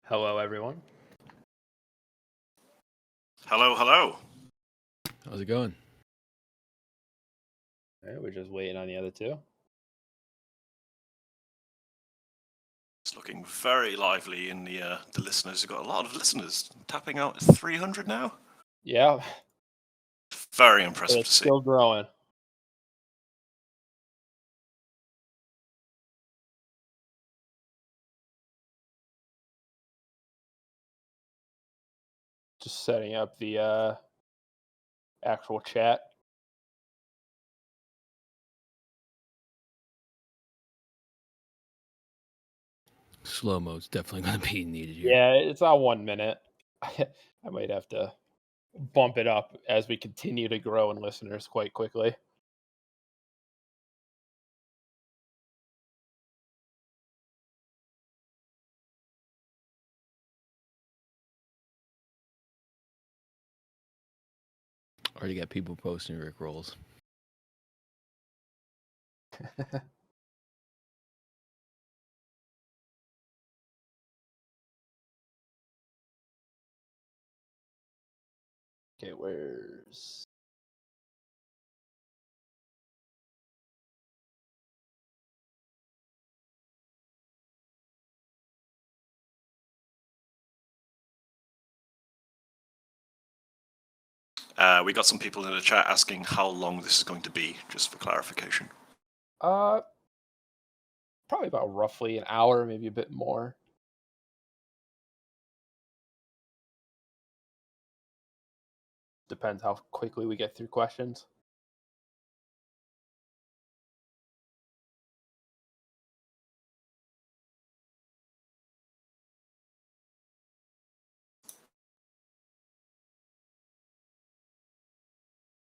Hello, everyone. Hello, hello. How's it going? All right, we're just waiting on the other two. It's looking very lively in the listeners. We've got a lot of listeners tapping out 300 now. Yeah, Very impressive it's to see. still growing. Just setting up the actual chat. Slow mode's definitely going to be needed here. Yeah, it's on 1 minute. I might have to bump it up as we continue to grow in listeners quite quickly. Already got people posting Rick rolls. Okay, where's... We got some people in the chat asking how long this is going to be, just for clarification. Probably about roughly an hour, maybe a bit more. Depends how quickly we get through questions.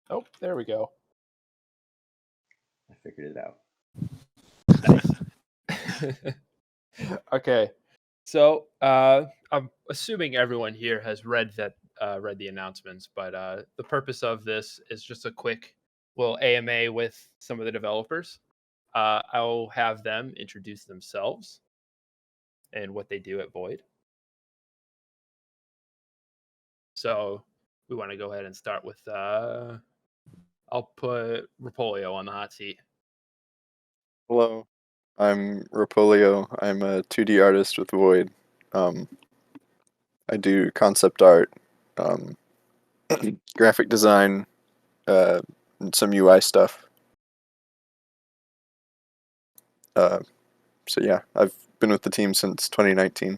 Oh, there we go. I figured it out. Nice. Okay, so I'm assuming everyone here has read the announcements, but the purpose of this is just a quick little AMA with some of the developers. I'll have them introduce themselves and what they do at Void. So we want to go ahead and start with I'll put Ropolio on the hot seat. Hello, I'm Ropolio. I'm a 2D artist with Void. I do concept art, graphic design, and some UI stuff. So yeah, I've been with the team since 2019.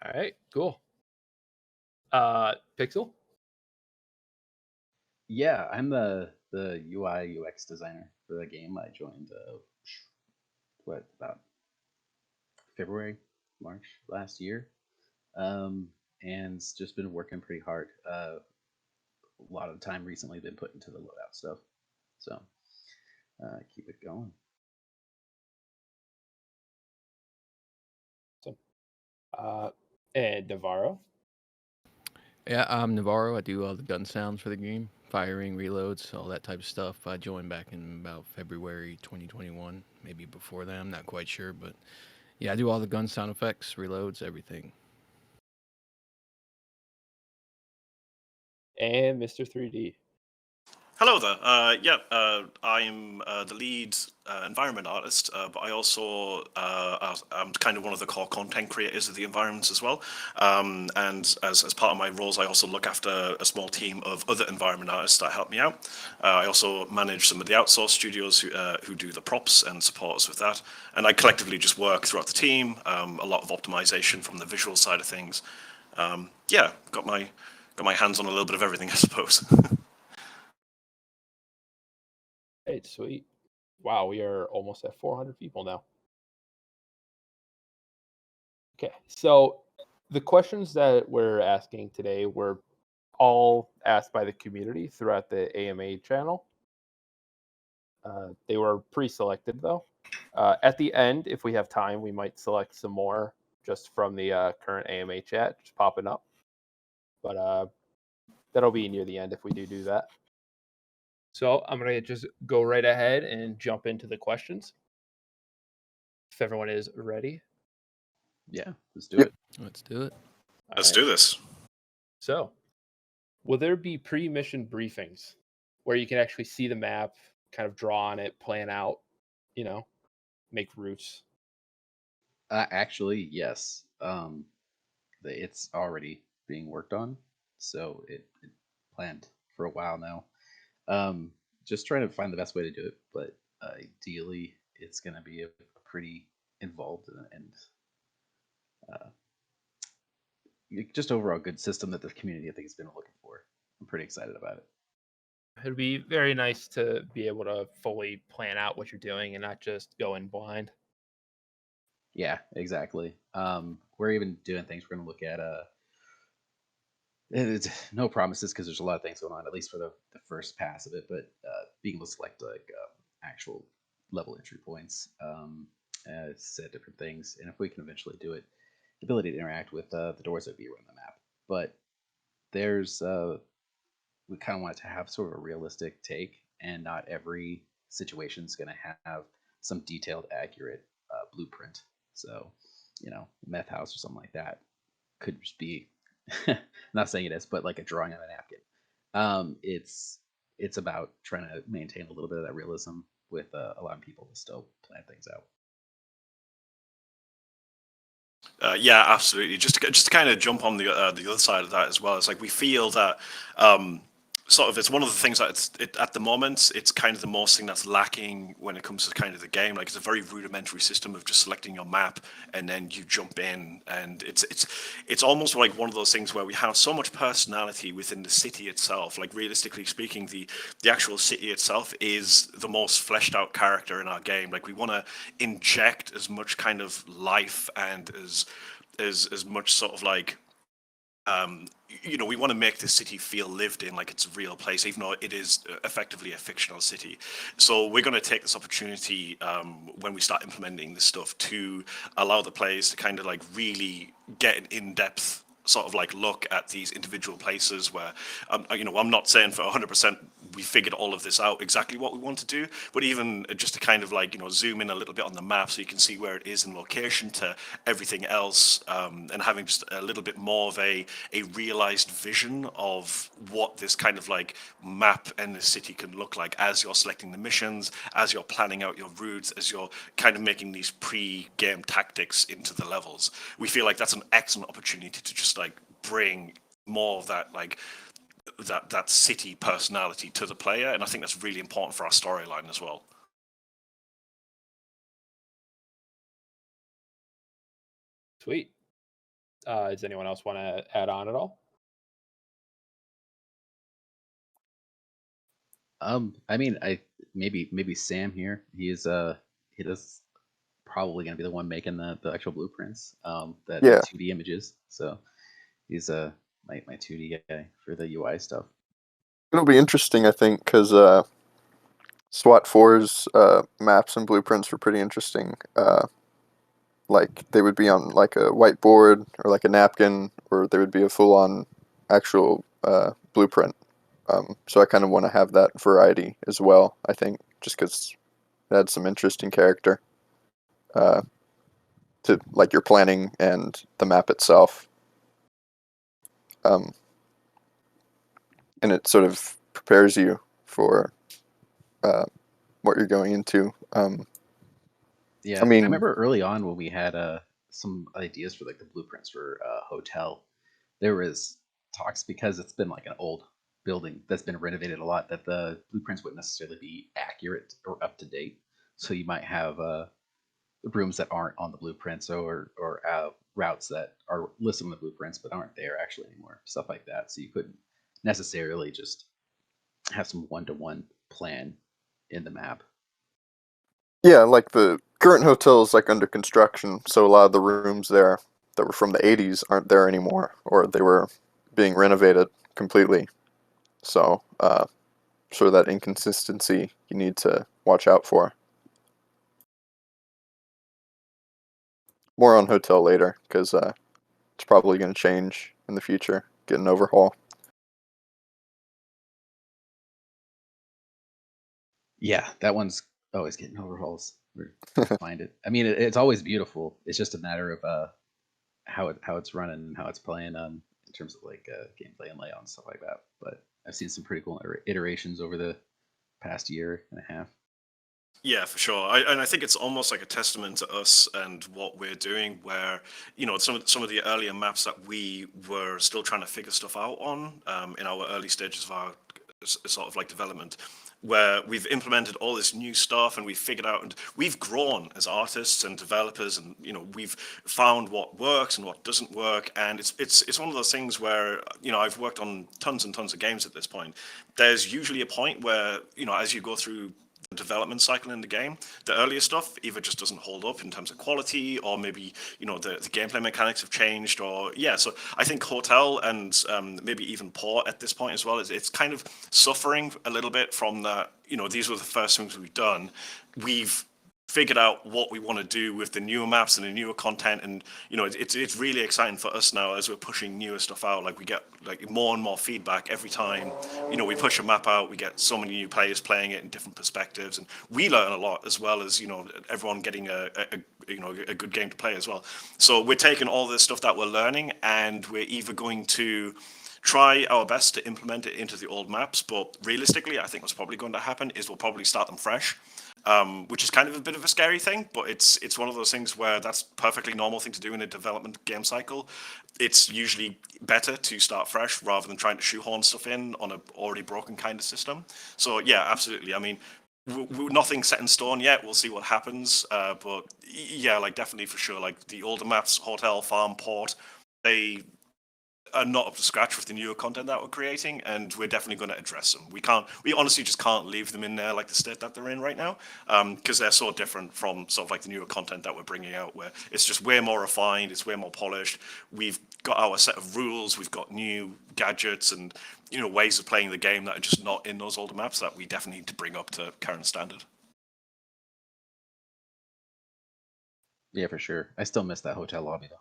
All right, cool. Pixel? Yeah, I'm the UI UX designer for the game. I joined about February, March last year, and just been working pretty hard. A lot of time recently been put into the loadout stuff, so keep it going. And Navaro? Yeah, I'm Navaro. I do all the gun sounds for the game, firing, reloads, all that type of stuff. I joined back in about February 2021, maybe before that. I'm not quite sure, but yeah, I do all the gun sound effects, reloads, everything. And Mr. 3D. Hello there. I'm the lead environment artist, but I also I'm kind of one of the core content creators of the environments as well. And as part of my roles, I also look after a small team of other environment artists that help me out. I also manage some of the outsourced studios who do the props and support us with that. And I collectively just work throughout the team. A lot of optimization from the visual side of things. Got my hands on a little bit of everything, I suppose. Hey, sweet. Wow, we are almost at 400 people now. Okay, so the questions that we're asking today were all asked by the community throughout the AMA channel. They were pre-selected, though. At the end, if we have time, we might select some more just from the current AMA chat, just popping up. But that'll be near the end if we do that. So I'm going to just go right ahead and jump into the questions. if everyone is ready. Yeah, let's do Yep. it. Let's do it. Let's do this. So, will there be pre-mission briefings where you can actually see the map, kind of draw on it, plan out, make routes? Actually, yes. It's already being worked on, so it planned for a while now. Just trying to find the best way to do it, but ideally, it's going to be a pretty involved and uh, just overall good system that the community I think has been looking for. I'm pretty excited about it. It'd be very nice to be able to fully plan out what you're doing and not just go in blind. Yeah, exactly. We're even doing things. We're going to look at it's no promises because there's a lot of things going on, at least for the first pass of it. But being able to select like actual level entry points, set different things, and if we can eventually do it, the ability to interact with the doors that be around the map. But there's we kind of want it to have sort of a realistic take, and not every situation is going to have some detailed, accurate blueprint. So, meth house or something like that could just be not saying it is, but like a drawing on a napkin. It's about trying to maintain a little bit of that realism with allowing people to still plan things out. Yeah, absolutely. Just to kind of jump on the other side of that as well. It's like we feel that sort of it's one of the things that at the moment it's kind of the most thing that's lacking when it comes to kind of the game. Like it's a very rudimentary system of just selecting your map and then you jump in, and it's almost like one of those things where we have so much personality within the city itself. Like realistically speaking, the actual city itself is the most fleshed out character in our game. Like we want to inject as much kind of life and as much sort of like we want to make the city feel lived in, like it's a real place, even though it is effectively a fictional city. So we're going to take this opportunity when we start implementing this stuff to allow the players to kind of like really get an in-depth sort of like look at these individual places where, I'm not saying for 100% we figured all of this out exactly what we want to do, but even just to kind of like, zoom in a little bit on the map so you can see where it is in location to everything else, and having just a little bit more of a realized vision of what this kind of like map and the city can look like as you're selecting the missions, as you're planning out your routes, as you're kind of making these pre-game tactics into the levels. We feel like that's an excellent opportunity to just like bring more of that like that city personality to the player, and I think that's really important for our storyline as well. Sweet. Does anyone else want to add on at all? I mean, I maybe Sam here. He is probably going to be the one making the actual blueprints, the Yeah. 2D images. So he's my 2D guy for the UI stuff. It'll be interesting, I think, because SWAT 4's maps and blueprints were pretty interesting. Like they would be on like a whiteboard or like a napkin, or there would be a full-on actual blueprint. So I kind of want to have that variety as well, I think, just because it adds some interesting character to like your planning and the map itself. And it sort of prepares you for what you're going into. Yeah, I mean, remember early on when we had some ideas for like the blueprints for hotel. There was talks because it's been like an old building that's been renovated a lot that the blueprints wouldn't necessarily be accurate or up to date. So you might have rooms that aren't on the blueprints or routes that are listed on the blueprints but aren't there actually anymore. Stuff like that. So you couldn't necessarily just have some one-to-one plan in the map. yeah, like the current hotel is like under construction, so a lot of the rooms there that were from the 80s aren't there anymore, or they were being renovated completely. So, sort of that inconsistency you need to watch out for. More on hotel later, because it's probably going to change in the future, get an overhaul. Yeah, that one's always getting overhauls. find it. I mean, it's always beautiful. It's just a matter of how it's running and how it's playing in terms of like gameplay and layout and stuff like that. But I've seen some pretty cool iterations over the past year and a half. Yeah, for sure. And I think it's almost like a testament to us and what we're doing, where some of the earlier maps that we were still trying to figure stuff out on in our early stages of our sort of like development, where we've implemented all this new stuff and we've figured out and we've grown as artists and developers, and we've found what works and what doesn't work. And it's one of those things where I've worked on tons and tons of games at this point. There's usually a point where as you go through the development cycle in the game, the earlier stuff either just doesn't hold up in terms of quality, or maybe the gameplay mechanics have changed, or so I think Hotel and maybe even Port at this point as well it's kind of suffering a little bit from that. These were the first things we've done. We've figured out what we want to do with the newer maps and the newer content, and it's really exciting for us now as we're pushing newer stuff out. Like we get like more and more feedback every time we push a map out. We get so many new players playing it in different perspectives, and we learn a lot, as well as everyone getting a good game to play as well. So we're taking all this stuff that we're learning, and we're either going to try our best to implement it into the old maps, but realistically, I think what's probably going to happen is we'll probably start them fresh, which is kind of a bit of a scary thing, but it's one of those things where that's perfectly normal thing to do in a development game cycle. It's usually better to start fresh rather than trying to shoehorn stuff in on a already broken kind of system. So yeah, absolutely. I mean, nothing's set in stone yet. We'll see what happens. But yeah, like definitely for sure, like the older maps, Hotel, Farm, Port, they are not up to scratch with the newer content that we're creating, and we're definitely going to address them. We honestly just can't leave them in there like the state that they're in right now, because they're so different from sort of like the newer content that we're bringing out, where it's just way more refined, it's way more polished. We've got our set of rules, we've got new gadgets and ways of playing the game that are just not in those older maps that we definitely need to bring up to current standard. Yeah, for sure. I still miss that hotel lobby though.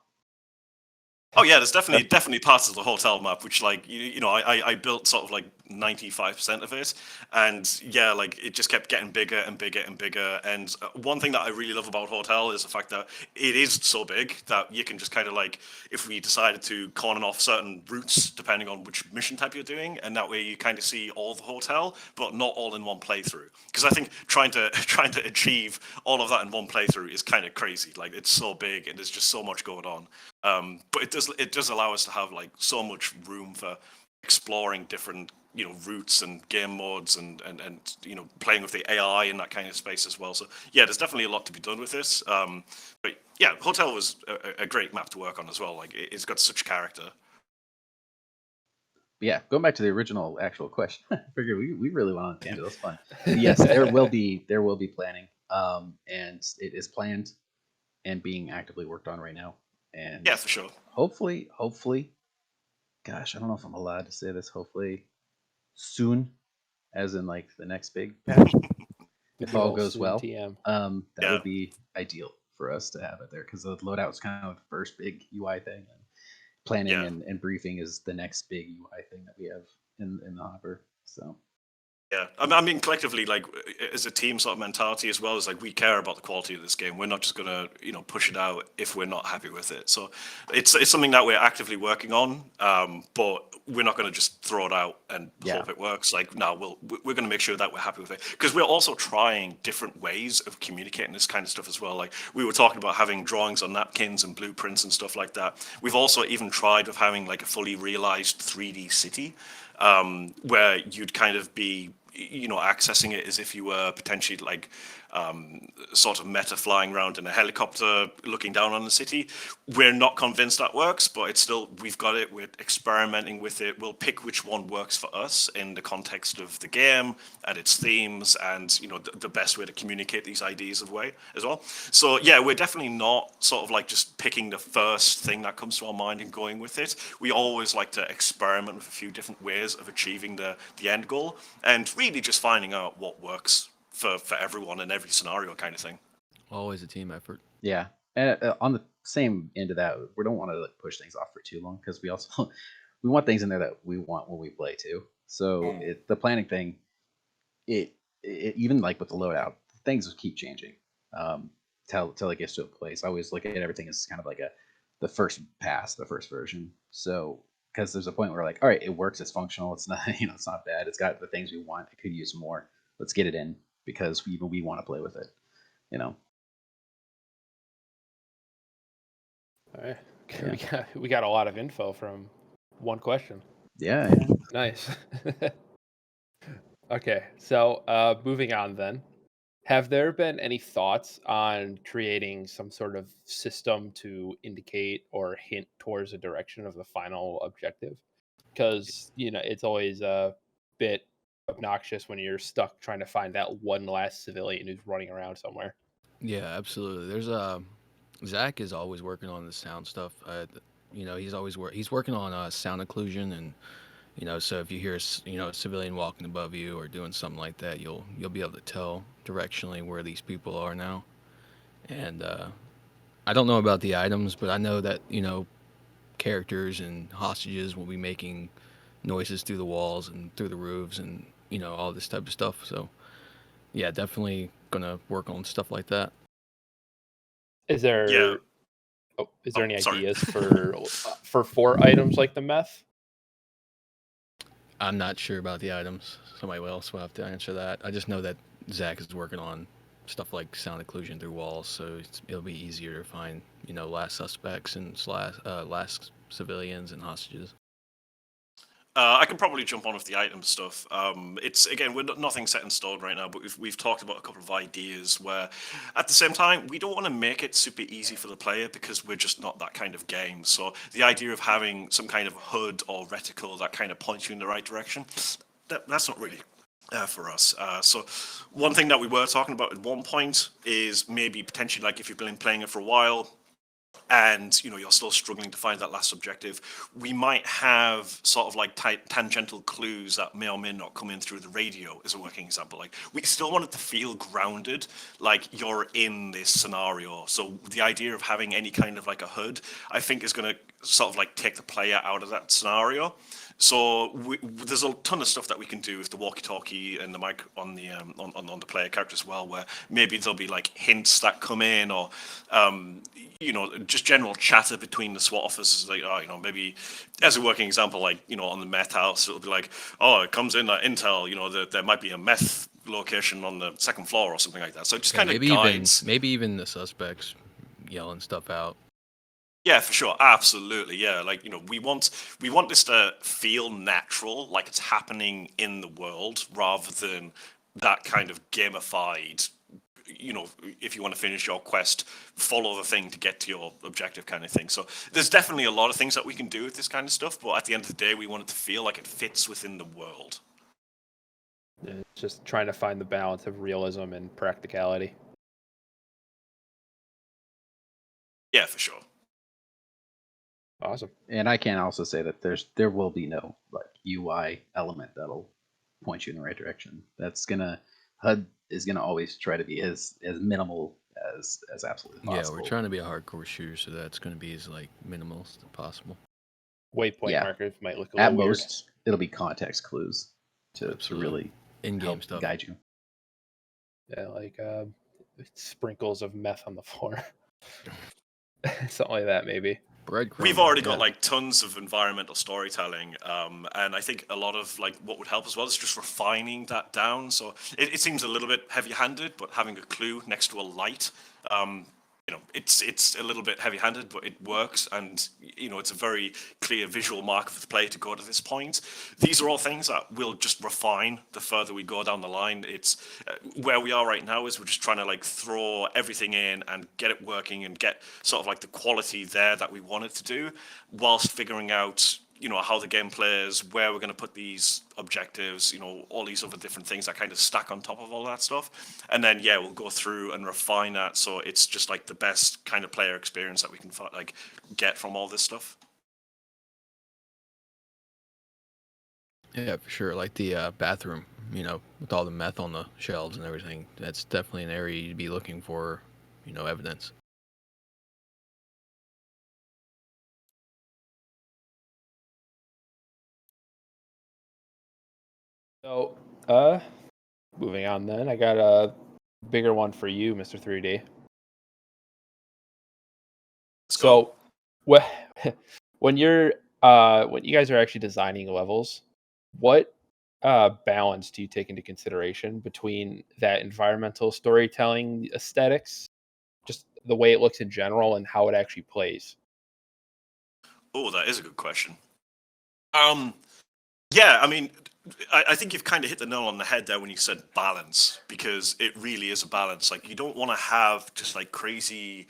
Oh yeah, there's definitely parts of the hotel map which, like, I built sort of like 95% of it, and yeah, like it just kept getting bigger and bigger and bigger. And one thing that I really love about Hotel is the fact that it is so big that you can just kind of like, if we decided to corner off certain routes depending on which mission type you're doing, and that way you kind of see all the hotel, but not all in one playthrough. Because I think trying to achieve all of that in one playthrough is kind of crazy. Like it's so big and there's just so much going on. But it does allow us to have like so much room for exploring different routes and game modes, and playing with the AI in that kind of space as well. So yeah, there's definitely a lot to be done with this. But yeah, Hotel was a great map to work on as well. Like it's got such character. Yeah, going back to the original actual question, I figured we really went on a tangent. That was fun. But yes, there will be planning, and it is planned and being actively worked on right now. And yeah, for sure. Hopefully, gosh, I don't know if I'm allowed to say this. Hopefully, soon, as in like the next big patch, if all goes well, that would be ideal for us to have it there, because the loadout's kind of the first big UI thing, and planning and briefing is the next big UI thing that we have in the hopper. So yeah, I mean, collectively, like as a team sort of mentality as well, as like we care about the quality of this game. We're not just gonna push it out if we're not happy with it. So it's something that we're actively working on, but we're not gonna just throw it out and hope it works. Like no, we're gonna make sure that we're happy with it, because we're also trying different ways of communicating this kind of stuff as well. Like we were talking about having drawings on napkins and blueprints and stuff like that. We've also even tried with having like a fully realized 3D city, where you'd kind of be accessing it as if you were potentially like sort of meta flying around in a helicopter looking down on the city. We're not convinced that works, but it's still, we've got it, we're experimenting with it. We'll pick which one works for us in the context of the game and its themes, and the best way to communicate these ideas of way as well. So yeah, we're definitely not sort of like just picking the first thing that comes to our mind and going with it. We always like to experiment with a few different ways of achieving the end goal, and really just finding out what works for everyone in every scenario, kind of thing. Always a team effort. Yeah, and on the same end of that, we don't want to like push things off for too long, because we also we want things in there that we want when we play too. So the planning thing, it even like with the loadout, things keep changing. till it gets to a place. I always look at everything as kind of like the first pass, the first version. So because there's a point where like, all right, it works, it's functional, it's not it's not bad, it's got the things we want, it could use more. Let's get it in because we want to play with it. All right. Yeah. We got a lot of info from one question. Yeah. Nice. Okay, so moving on then. Have there been any thoughts on creating some sort of system to indicate or hint towards the direction of the final objective? Because, it's always a bit obnoxious when you're stuck trying to find that one last civilian who's running around somewhere. Yeah, absolutely. There's Zach is always working on the sound stuff. He's working on sound occlusion, and so if you hear a civilian walking above you or doing something like that, you'll be able to tell directionally where these people are now. And I don't know about the items, but I know that characters and hostages will be making noises through the walls and through the roofs and all this type of stuff. So yeah, definitely gonna work on stuff like that. Is there Yeah. any Sorry. ideas for 4 items like the meth? I'm not sure about the items. Somebody else will have to answer that. I just know that Zach is working on stuff like sound occlusion through walls, so it'll be easier to find, last suspects and last civilians and hostages. I can probably jump on with the item stuff. It's again, nothing set in stone right now, but we've talked about a couple of ideas where, at the same time, we don't want to make it super easy for the player because we're just not that kind of game. So the idea of having some kind of HUD or reticle that kind of points you in the right direction, that's not really for us. So one thing that we were talking about at one point is maybe potentially like if you've been playing it for a while, and you're still struggling to find that last objective, we might have sort of like tangential clues that may or may not come in through the radio as a working example. Like we still want it to feel grounded, like you're in this scenario. So the idea of having any kind of like a HUD, I think, is going to sort of like take the player out of that scenario. So there's a ton of stuff that we can do with the walkie-talkie and the mic on the on the player character as well, where maybe there'll be like hints that come in, or just general chatter between the SWAT officers, like maybe as a working example, like on the meth house, it'll be like, oh, it comes in that intel, that there might be a meth location on the second floor or something like that. So it just kind of guides. Maybe even the suspects yelling stuff out. Yeah, for sure. Absolutely. Yeah. Like, we want this to feel natural, like it's happening in the world rather than that kind of gamified, if you want to finish your quest, follow the thing to get to your objective kind of thing. So there's definitely a lot of things that we can do with this kind of stuff, but at the end of the day, we want it to feel like it fits within the world. It's just trying to find the balance of realism and practicality. Yeah, for sure. Awesome. And I can also say that there will be no like UI element that'll point you in the right direction. HUD is gonna always try to be as minimal as absolutely possible. Yeah, we're trying to be a hardcore shooter, so that's going to be as like minimal as possible. Waypoint markers might look a little weird. At most, it'll be context clues to really in-game stuff guide you. Yeah, like sprinkles of meth on the floor. Something like that, maybe. We've already got like tons of environmental storytelling, and I think a lot of like what would help as well is just refining that down. So it seems a little bit heavy-handed, but having a clue next to a light, it's a little bit heavy-handed, but it works, and it's a very clear visual marker for the player to go to this point. These are all things that we'll just refine the further we go down the line. It's where we are right now is we're just trying to like throw everything in and get it working and get sort of like the quality there that we want it to do, whilst figuring out how the game plays, where we're going to put these objectives, all these other different things that kind of stack on top of all that stuff. And then, we'll go through and refine that so it's just like the best kind of player experience that we can like get from all this stuff. Yeah, for sure. Like the bathroom, with all the meth on the shelves and everything, that's definitely an area you'd be looking for, evidence. So, moving on then, I got bigger one for you, Mr. 3D. Let's go. So, when you guys are actually designing levels, what balance do you take into consideration between that environmental storytelling aesthetics, just the way it looks in general, and how it actually plays? Oh, that is a good question. Yeah, I mean, I think you've kind of hit the nail on the head there when you said balance, because it really is a balance. Like, you don't want to have just like crazy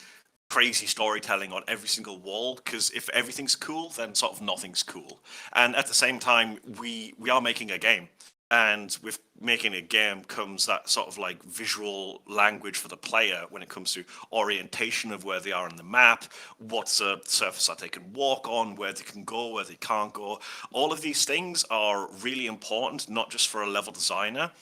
storytelling on every single wall, because if everything's cool, then sort of nothing's cool. And at the same time, we are making a game, and with making a game comes that sort of like visual language for the player when it comes to orientation of where they are on the map, what's a surface that they can walk on, where they can go, where they can't go. All of these things are really important, not just for a level designer,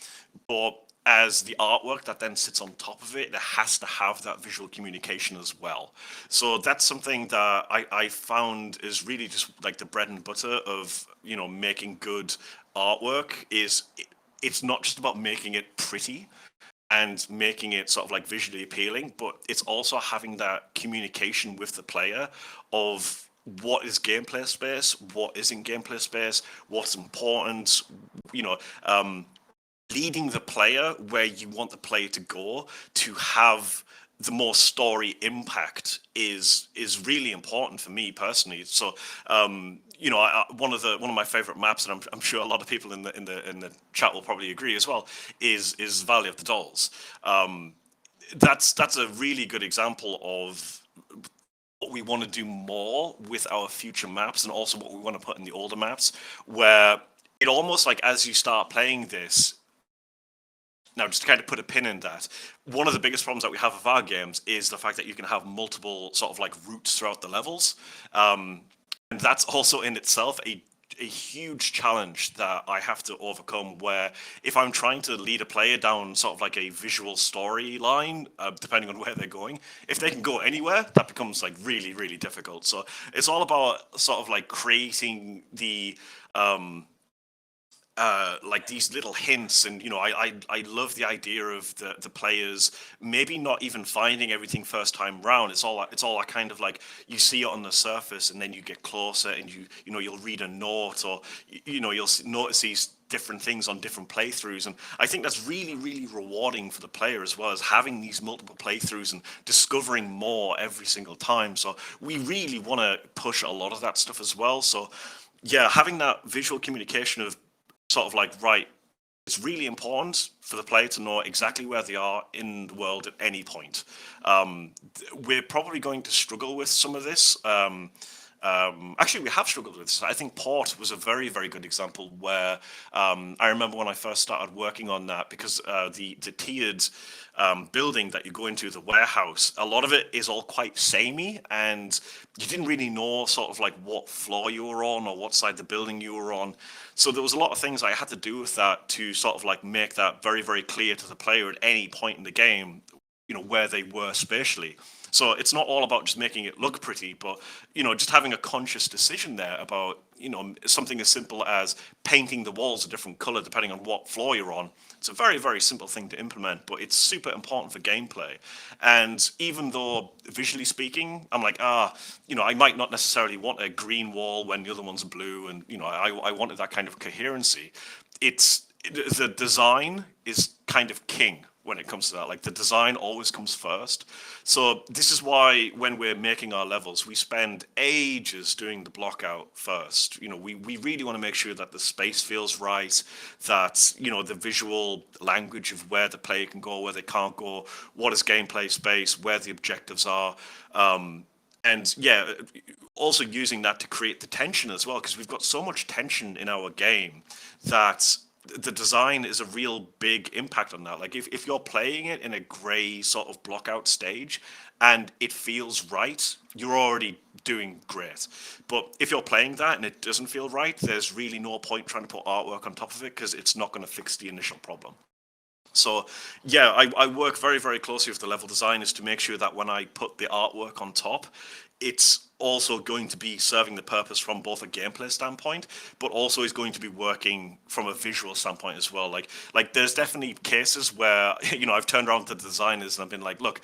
but as the artwork that then sits on top of it, it has to have that visual communication as well. So that's something that I found is really just like the bread and butter of, you know, making good artwork. It's not just about making it pretty and making it sort of like visually appealing, but it's also having that communication with the player of what is gameplay space, what isn't gameplay space, what's important, you know, leading the player where you want the player to go to have the more story impact is really important for me personally. So you know, one of my favorite maps, and I'm sure a lot of people in the chat will probably agree as well, is Valley of the Dolls. That's a really good example of what we want to do more with our future maps, and also what we want to put in the older maps, where it almost like as you start playing this. Now, just to kind of put a pin in that, one of the biggest problems that we have with our games is the fact that you can have multiple sort of like routes throughout the levels. And that's also in itself a huge challenge that I have to overcome, where if I'm trying to lead a player down sort of like a visual storyline, depending on where they're going, if they can go anywhere, that becomes like really, really difficult. So it's all about sort of like creating the like these little hints, and you know, I love the idea of the players maybe not even finding everything first time round. It's all that kind of like, you see it on the surface, and then you get closer, and you know, you'll read a note, or you know, you'll notice these different things on different playthroughs. And I think that's really, really rewarding for the player, as well as having these multiple playthroughs and discovering more every single time. So we really want to push a lot of that stuff as well. So yeah, having that visual communication of sort of like, right, it's really important for the player to know exactly where they are in the world at any point. We're probably going to struggle with some of this. Actually, we have struggled with this. I think Port was a very, very good example where I remember when I first started working on that, because the tiered building that you go into, the warehouse, a lot of it is all quite samey, and you didn't really know sort of like what floor you were on or what side of the building you were on. So there was a lot of things I had to do with that to sort of like make that very, very clear to the player at any point in the game, you know, where they were spatially. So it's not all about just making it look pretty, but, you know, just having a conscious decision there about, you know, something as simple as painting the walls a different color depending on what floor you're on. It's a very, very simple thing to implement, but it's super important for gameplay. And even though visually speaking, I'm like, you know, I might not necessarily want a green wall when the other one's blue, and, you know, I wanted that kind of coherency. The design is kind of king when it comes to that. Like, the design always comes first. So this is why when we're making our levels, we spend ages doing the block out first. You know, we really want to make sure that the space feels right, that, you know, the visual language of where the player can go, where they can't go, what is gameplay space, where the objectives are. And yeah, also using that to create the tension as well, because we've got so much tension in our game that the design is a real big impact on that. Like, if you're playing it in a gray sort of block out stage and it feels right, you're already doing great. But if you're playing that and it doesn't feel right, there's really no point trying to put artwork on top of it, because it's not going to fix the initial problem. So yeah, I work very, very closely with the level designers to make sure that when I put the artwork on top, it's also going to be serving the purpose from both a gameplay standpoint, but also is going to be working from a visual standpoint as well. Like there's definitely cases where I've turned around to the designers and I've been like, look,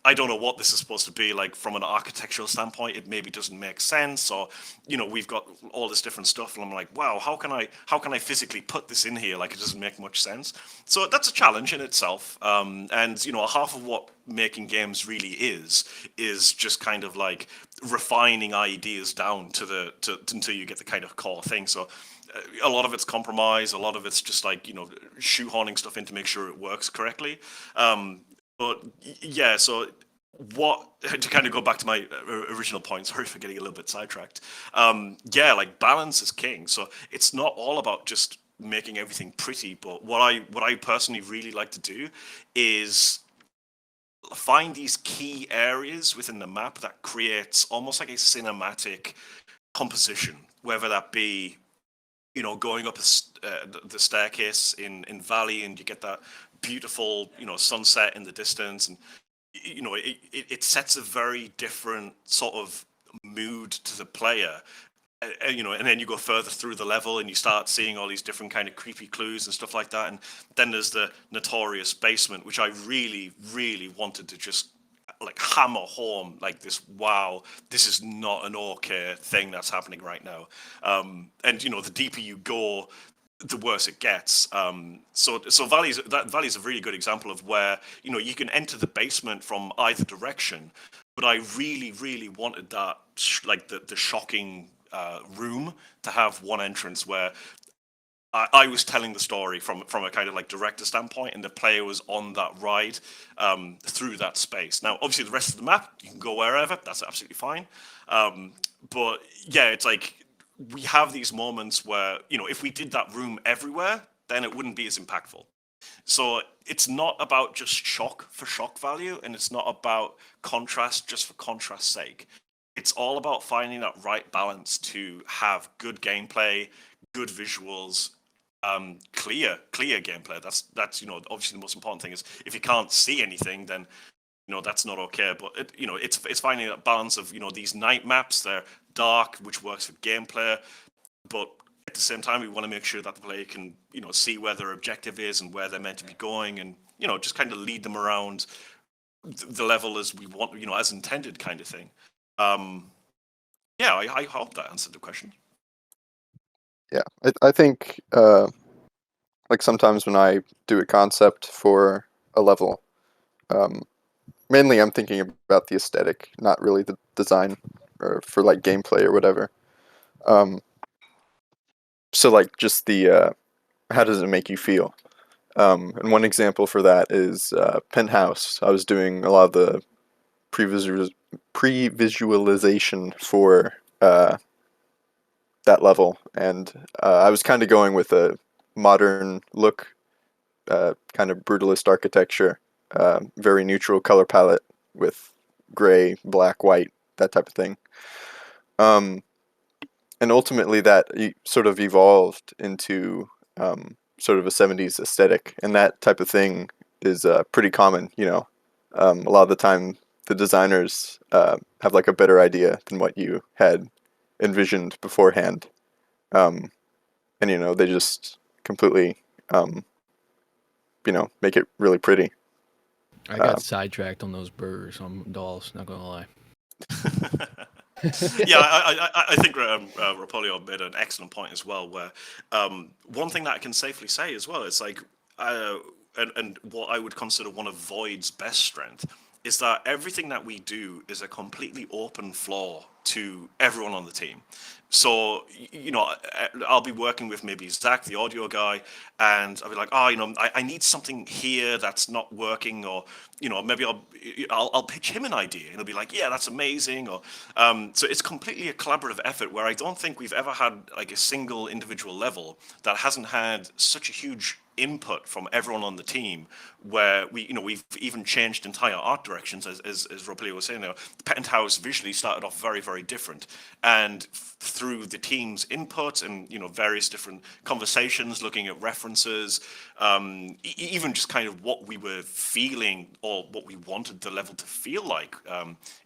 I don't know what this is supposed to be. Like from an architectural standpoint, it maybe doesn't make sense, or we've got all this different stuff, and I'm like, wow, how can I physically put this in here? Like it doesn't make much sense. So that's a challenge in itself. And half of what making games really is just kind of like refining ideas down to until you get the kind of core thing. So a lot of it's compromise, a lot of it's just like shoehorning stuff in to make sure it works correctly. But yeah, so what to kind of go back to my original point, sorry for getting a little bit sidetracked. Yeah, like balance is king. So it's not all about just making everything pretty, but what I personally really like to do is find these key areas within the map that creates almost like a cinematic composition, whether that be going up the staircase in Valley, and you get that beautiful sunset in the distance, and it sets a very different sort of mood to the player. And then you go further through the level and you start seeing all these different kind of creepy clues and stuff like that. And then there's the notorious basement, which I really, really wanted to just like hammer home like this. Wow, this is not an okay thing that's happening right now. And the deeper you go, the worse it gets. So Valley's a really good example of where you can enter the basement from either direction, but I really, really wanted that like the shocking room to have one entrance where I was telling the story from a kind of like director standpoint, and the player was on that ride through that space. Now, obviously, the rest of the map you can go wherever. That's absolutely fine. But yeah, it's like we have these moments where if we did that room everywhere, then it wouldn't be as impactful. So it's not about just shock for shock value, and it's not about contrast just for contrast's sake. It's all about finding that right balance to have good gameplay, good visuals, clear gameplay. That's obviously the most important thing. Is if you can't see anything, then that's not okay. But it's finding that balance of these night maps. They're dark, which works for gameplay, but at the same time, we want to make sure that the player can see where their objective is and where they're meant to be going, and just kind of lead them around the level as we want, as intended, kind of thing. Yeah, I hope that answered the question. Yeah, I think like sometimes when I do a concept for a level, mainly I'm thinking about the aesthetic, not really the design or for like gameplay or whatever. So like just the how does it make you feel? And one example for that is Penthouse. I was doing a lot of the pre-visualization for that level, and I was kind of going with a modern look, kind of brutalist architecture, very neutral color palette with gray, black, white, that type of thing. And ultimately that sort of evolved into sort of a 70s aesthetic, and that type of thing is pretty common. A lot of the time the designers have like a better idea than what you had envisioned beforehand, and they just completely make it really pretty. I got sidetracked on those burgers on dolls, not gonna lie. Yeah, I think Ropolio made an excellent point as well, where one thing that I can safely say as well is like, and what I would consider one of Void's best strength is that everything that we do is a completely open floor to everyone on the team. So, I'll be working with maybe Zach, the audio guy, and I'll be like, I need something here that's not working, or, maybe I'll pitch him an idea, and he'll be like, yeah, that's amazing. Or, so it's completely a collaborative effort where I don't think we've ever had like a single individual level that hasn't had such a huge input from everyone on the team, where we've even changed entire art directions, as Ropolio was saying. The penthouse visually started off very, very different, and through the team's input and various different conversations, looking at references, even just kind of what we were feeling or what we wanted the level to feel like,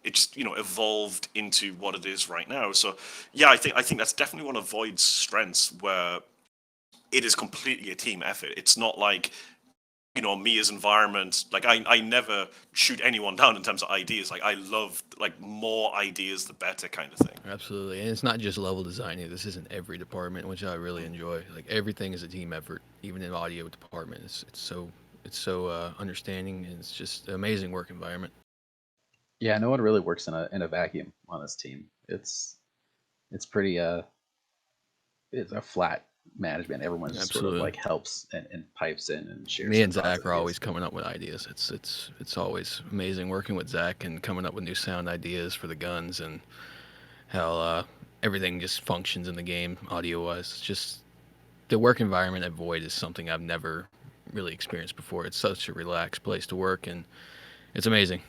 it just evolved into what it is right now. So yeah, I think that's definitely one of Void's strengths, where it is completely a team effort. It's not like me as environment. Like I never shoot anyone down in terms of ideas. Like I love more ideas the better kind of thing. Absolutely, and it's not just level design here. This isn't every department, which I really enjoy. Like everything is a team effort, even in audio department. It's so understanding, and it's just an amazing work environment. Yeah, no one really works in a vacuum on this team. It's pretty it's a flat management. Everyone just sort of Absolutely. like helps and pipes in and shares. Me and their thoughts Zach are ideas. always coming up with ideas. It's always amazing working with Zach and coming up with new sound ideas for the guns and how everything just functions in the game audio wise. It's just the work environment at Void is something I've never really experienced before. It's such a relaxed place to work, and it's amazing.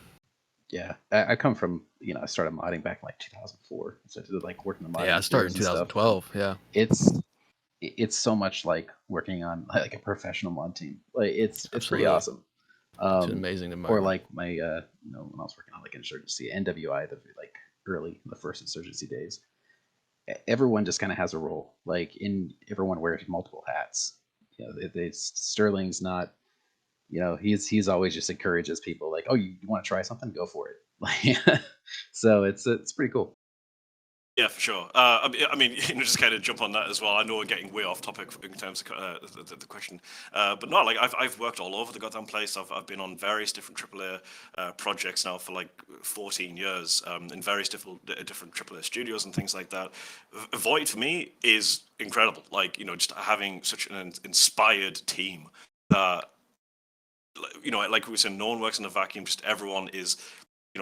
Yeah, I come from I started modding back in like 2004, so I did like working the modding. Yeah, I started in floors and stuff. 2012. Yeah, It's so much like working on like a professional mod team. Like it's pretty Absolutely. awesome. it's an amazing Or environment. like my when I was working on like Insurgency, NWI, the like early the first Insurgency days. Everyone just kind of has a role. Like everyone wears multiple hats. Sterling's not. He's always just encourages people like, oh, you want to try something, go for it. Like, so it's pretty cool. Yeah, for sure. I mean, just kind of jump on that as well. I know we're getting way off topic in terms of the question, but no, like I've worked all over the goddamn place. I've been on various different AAA projects now for like 14 years, in various different AAA studios and things like that. Void for me is incredible. Like just having such an inspired team that like we were saying, no one works in a vacuum. Just everyone is.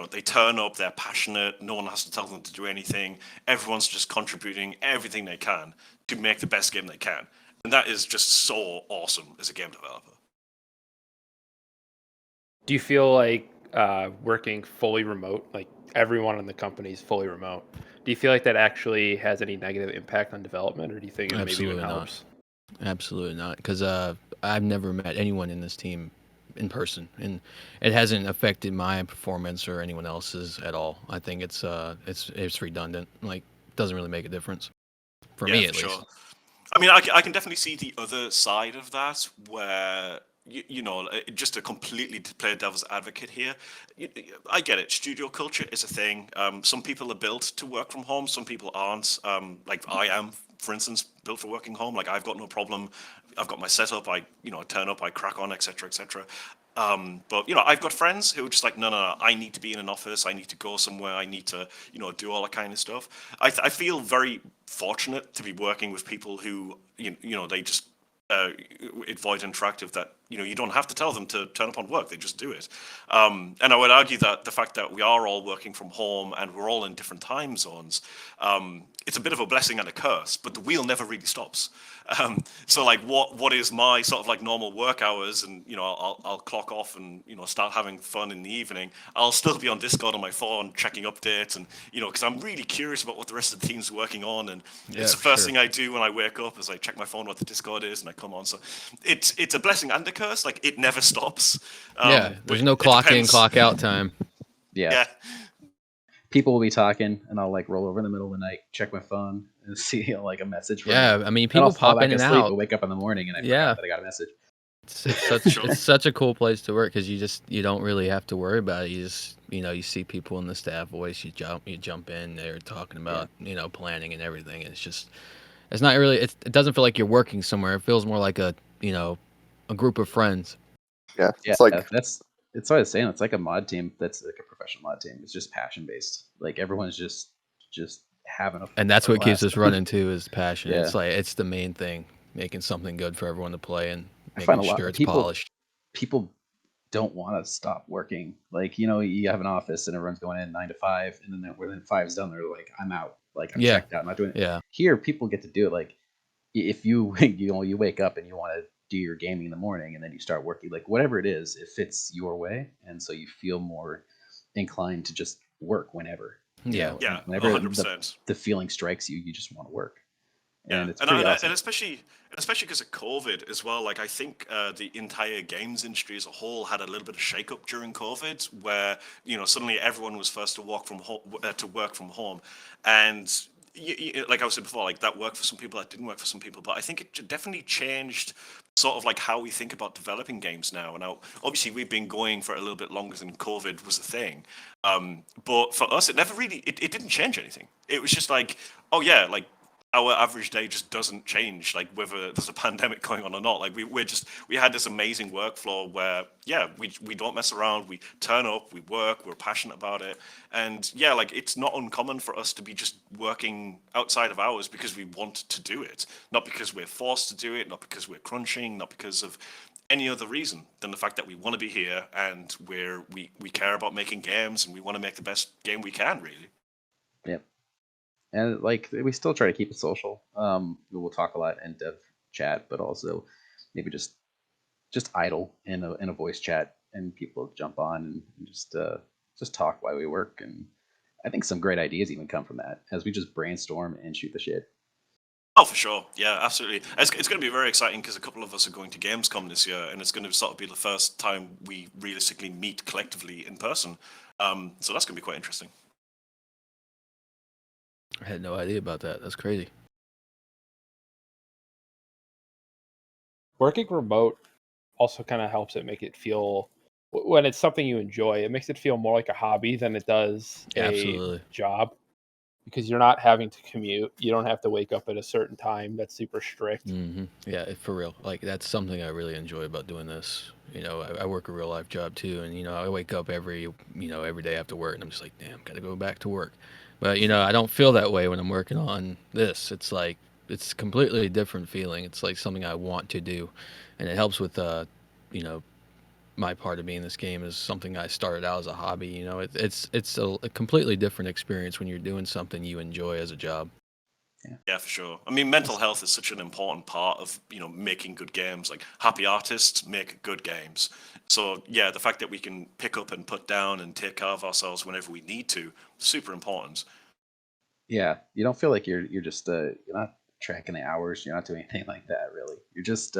They turn up, they're passionate, no one has to tell them to do anything. Everyone's just contributing everything they can to make the best game they can. And that is just so awesome as a game developer. Do you feel like working fully remote, like everyone in the company is fully remote, do you feel like that actually has any negative impact on development, or do you think it maybe even Absolutely not. helps? Absolutely not, because I've never met anyone in this team in person, and it hasn't affected my performance or anyone else's at all. I think it's redundant. Like, doesn't really make a difference for me at least. Sure. I mean, I can definitely see the other side of that, where just to completely play devil's advocate here, I get it. Studio culture is a thing. Some people are built to work from home. Some people aren't. Like I am, for instance, built for working home. Like I've got no problem. I've got my setup. I turn up. I crack on, etc., etc. But I've got friends who are just like, no, I need to be in an office. I need to go somewhere. I need to, do all that kind of stuff. I feel very fortunate to be working with people who, they just Void Interactive, that you don't have to tell them to turn up on work; they just do it. And I would argue that the fact that we are all working from home and we're all in different time zones, it's a bit of a blessing and a curse. But the wheel never really stops. So like, what is my sort of like normal work hours? And I'll clock off and start having fun in the evening. I'll still be on Discord on my phone checking updates, and because I'm really curious about what the rest of the team's working on, and it's the first thing I do when I wake up is I check my phone what the Discord is, and I come on. So it's a blessing and a curse. Like it never stops. There's no clock in, clock out time. Yeah. People will be talking, and I'll like roll over in the middle of the night, check my phone, and see like a message. From I mean, people pop in and out. I'll wake up in the morning and I forgot that I got a message. It's such a cool place to work because you don't really have to worry about it. You just you see people in the staff voice. You jump in. They're talking about planning and everything. It's not really. It doesn't feel like you're working somewhere. It feels more like a group of friends. Yeah, it's like it's what I was saying. It's like a mod team that's like a professional mod team. It's just passion based. Like everyone's just having a and that's what keeps us running too is passion. Yeah. It's like it's the main thing, making something good for everyone to play and I find making a lot sure of it's people, polished. People don't want to stop working. Like you have an office and everyone's going in 9 to 5, and then within 5's done, they're like, I'm out. Like I'm checked out. I'm not doing it. Yeah. Here, people get to do it. Like if you you wake up and you want to do your gaming in the morning and then you start working, like whatever it is, it fits your way, and so you feel more inclined to just work whenever. Yeah. Yeah, Whenever 100%. the feeling strikes you, you just want to work, Yeah, and it's pretty awesome. and especially because of COVID as well. Like I think the entire games industry as a whole had a little bit of shake-up during COVID, where suddenly everyone was forced to work from home, and like I was saying before, like that worked for some people, that didn't work for some people. But I think it definitely changed sort of like how we think about developing games now. Now, obviously, we've been going for a little bit longer than COVID was a thing. But for us, it never really it didn't change anything. It was just like, oh yeah, like our average day just doesn't change, like whether there's a pandemic going on or not. Like we had this amazing workflow where we don't mess around, we turn up, we work, we're passionate about it, and like it's not uncommon for us to be just working outside of hours because we want to do it, not because we're forced to do it, not because we're crunching, not because of any other reason than the fact that we want to be here and we care about making games and we want to make the best game we can, really. Yep. And like we still try to keep it social. We'll talk a lot in dev chat, but also maybe just idle in a voice chat, and people jump on and just talk while we work. And I think some great ideas even come from that as we just brainstorm and shoot the shit. Oh, for sure. Yeah, absolutely. It's going to be very exciting because a couple of us are going to Gamescom this year, and it's going to sort of be the first time we realistically meet collectively in person. So that's going to be quite interesting. I had no idea about that. That's crazy. Working remote also kind of helps it make it feel, when it's something you enjoy, it makes it feel more like a hobby than it does Absolutely. a job, because you're not having to commute. You don't have to wake up at a certain time that's super strict. Mm-hmm. Yeah, for real. Like that's something I really enjoy about doing this. I work a real life job too, and I wake up every day after work, and I'm just like, damn, gotta go back to work. But I don't feel that way when I'm working on this. It's like it's completely different feeling. It's like something I want to do, and it helps with my part of being in this game is something I started out as a hobby. It's a completely different experience when you're doing something you enjoy as a job. Yeah, for sure. I mean, mental health is such an important part of making good games. Like happy artists make good games. So yeah, the fact that we can pick up and put down and take care of ourselves whenever we need to, super important. Yeah, you don't feel like you're just you're not tracking the hours. You're not doing anything like that really. You're just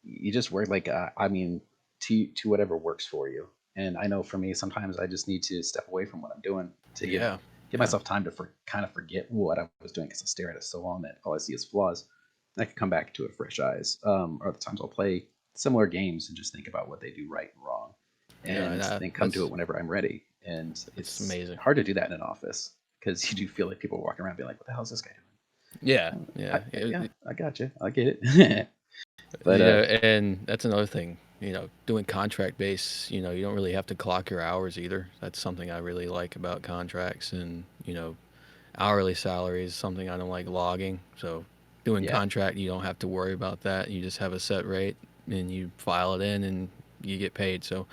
you just work like I mean to whatever works for you. And I know for me, sometimes I just need to step away from what I'm doing to give myself time to kind of forget what I was doing, because I stare at it so long that all I see is flaws. And I can come back to it with fresh eyes. Or other times I'll play similar games and just think about what they do right and wrong, and then come to it whenever I'm ready. And it's amazing. hard to do that in an office because you do feel like people are walking around being like, "What the hell is this guy doing?" Yeah. I got you. I get it. But and that's another thing. Doing contract base, you don't really have to clock your hours either. That's something I really like about contracts, and hourly salary is something I don't like logging. So doing contract, you don't have to worry about that. You just have a set rate and you file it in and you get paid. So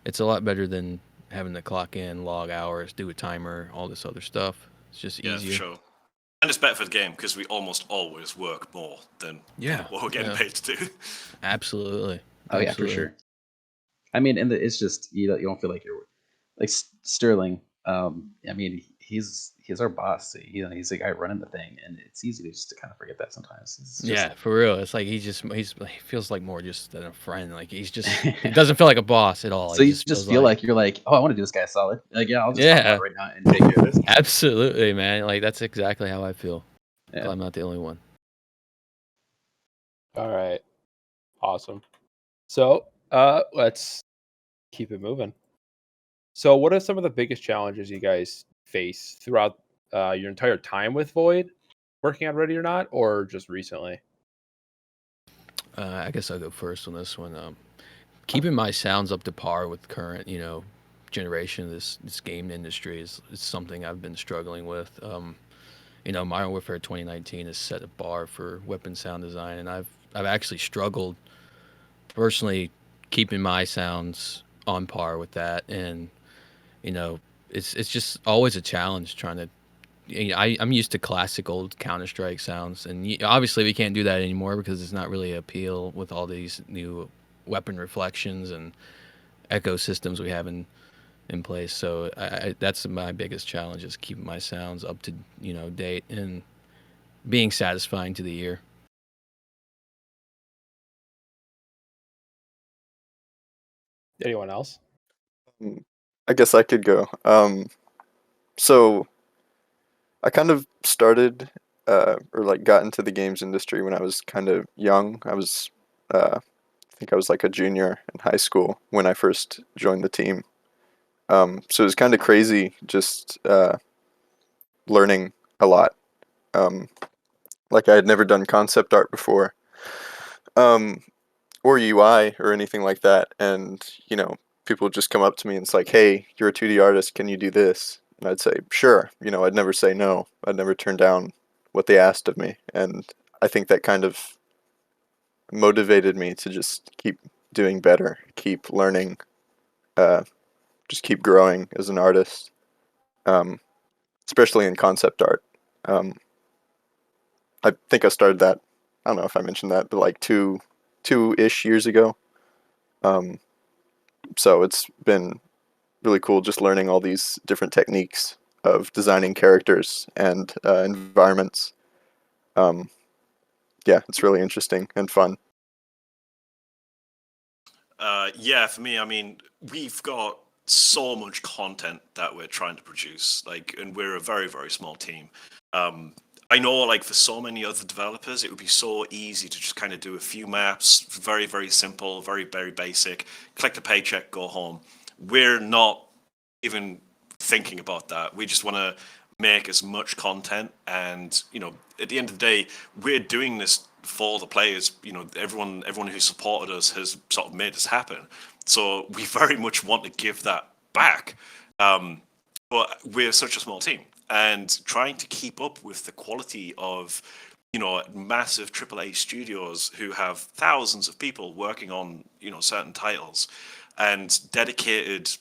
it's a lot better than having to clock in, log hours, do a timer, all this other stuff. It's just easier. Yeah, for sure. And it's better for the game because we almost always work more than what we're getting paid to do. Absolutely. Oh yeah, for sure. I mean, and it's just you don't feel like you're like Sterling. I mean, he's our boss. He's the guy running the thing, and it's easy to kind of forget that sometimes. For real. It's like he feels like more just than a friend. Like he doesn't feel like a boss at all. So you just feel like you're like, oh, I want to do this guy solid. Like, yeah, I'll just talk about it right now and take care of this. Absolutely, man. Like that's exactly how I feel. Yeah. I'm not the only one. All right. Awesome. So let's keep it moving. So what are some of the biggest challenges you guys face throughout your entire time with Void, working on Ready or Not, or just recently? I guess I'll go first on this one. Keeping my sounds up to par with current, generation of this game industry is something I've been struggling with. Modern Warfare 2019 has set a bar for weapon sound design, and I've actually struggled personally keeping my sounds on par with that. And it's just always a challenge trying to I'm used to classic old Counter-Strike sounds, and obviously we can't do that anymore because it's not really appeal with all these new weapon reflections and ecosystems we have in place. So that's my biggest challenge, is keeping my sounds up to date and being satisfying to the ear. Anyone else? I guess I could go. So I kind of started or like got into the games industry when I was kind of young. I think I was like a junior in high school when I first joined the team. So it was kind of crazy just learning a lot. Um, like I had never done concept art before, um, or UI or anything like that. And people would just come up to me and it's like, "Hey, you're a 2D artist. Can you do this?" And I'd say, "Sure." I'd never say no. I'd never turn down what they asked of me. And I think that kind of motivated me to just keep doing better, keep learning, uh, just keep growing as an artist, um, especially in concept art. Um, I think I started that. I don't know if I mentioned that, but like two-ish years ago. Um, so it's been really cool just learning all these different techniques of designing characters and environments. Um, yeah, it's really interesting and fun. Yeah, for me, I mean, we've got so much content that we're trying to produce, like, and we're a very, very small team. Um, I know, like, for so many other developers, it would be so easy to just kind of do a few maps, very, very simple, very, very basic, collect a paycheck, go home. We're not even thinking about that. We just want to make as much content, and at the end of the day, we're doing this for the players. Everyone who supported us has sort of made this happen. So we very much want to give that back. But we're such a small team, and trying to keep up with the quality of massive AAA studios who have thousands of people working on certain titles and dedicated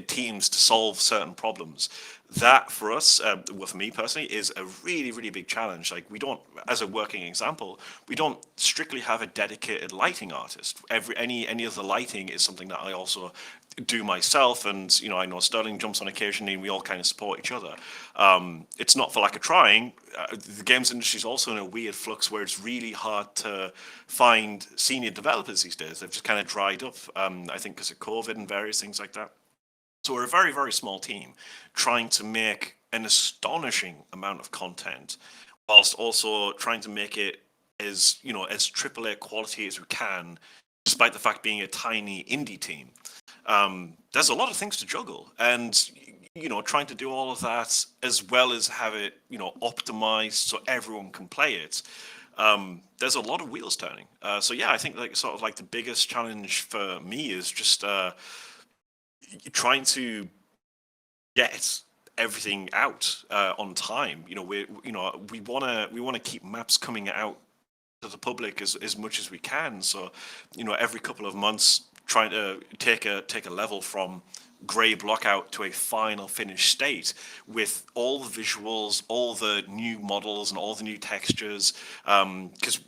teams to solve certain problems. That for us, well, for me personally, is a really, really big challenge. Like, we don't, as a working example, we don't strictly have a dedicated lighting artist. Any of the lighting is something that I also do myself, and I know Sterling jumps on occasionally, and we all kind of support each other. It's not for lack of trying. The games industry is also in a weird flux where it's really hard to find senior developers these days. They've just kind of dried up. I think because of COVID and various things like that. So we're a very, very small team trying to make an astonishing amount of content whilst also trying to make it as AAA quality as we can, despite the fact being a tiny indie team. There's a lot of things to juggle, and trying to do all of that as well as have it optimized so everyone can play it. There's a lot of wheels turning. So yeah, I think like sort of like the biggest challenge for me is just trying to get everything out on time. We want to keep maps coming out to the public as much as we can. So every couple of months, trying to take a level from grey blockout to a final finished state with all the visuals, all the new models, and all the new textures. Because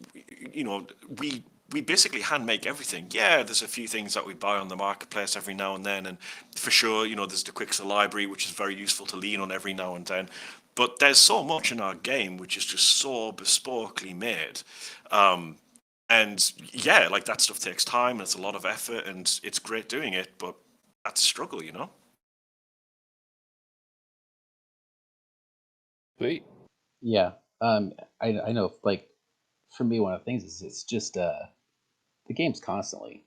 we basically hand make everything. Yeah, there's a few things that we buy on the marketplace every now and then, and for sure, there's the Quixel library, which is very useful to lean on every now and then. But there's so much in our game which is just so bespokely made. Um, and yeah, like that stuff takes time and it's a lot of effort and it's great doing it, but that's a struggle. Sweet. Yeah. I know, like, for me, one of the things is it's just the game's constantly,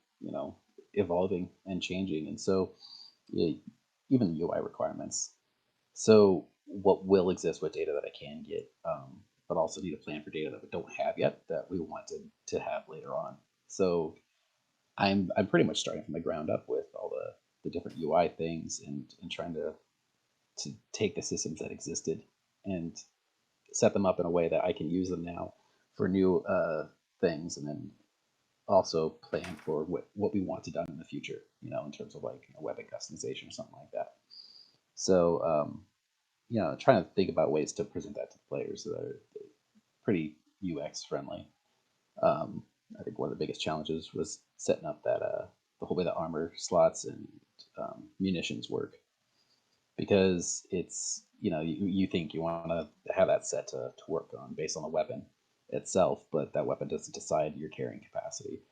evolving and changing, and so yeah, even the UI requirements. So what will exist with data that I can get, but also need a plan for data that we don't have yet that we want to have later on. So I'm pretty much starting from the ground up with all the different UI things and trying to take the systems that existed and set them up in a way that I can use them now for new things, and then also plan for what we want to done in the future, in terms of like weapon customization or something like that. So trying to think about ways to present that to the players that are pretty UX friendly. I think one of the biggest challenges was setting up that the whole way the armor slots and munitions work, because it's you think you want to have that set to work on based on the weapon itself, but that weapon doesn't decide your carrying capacity.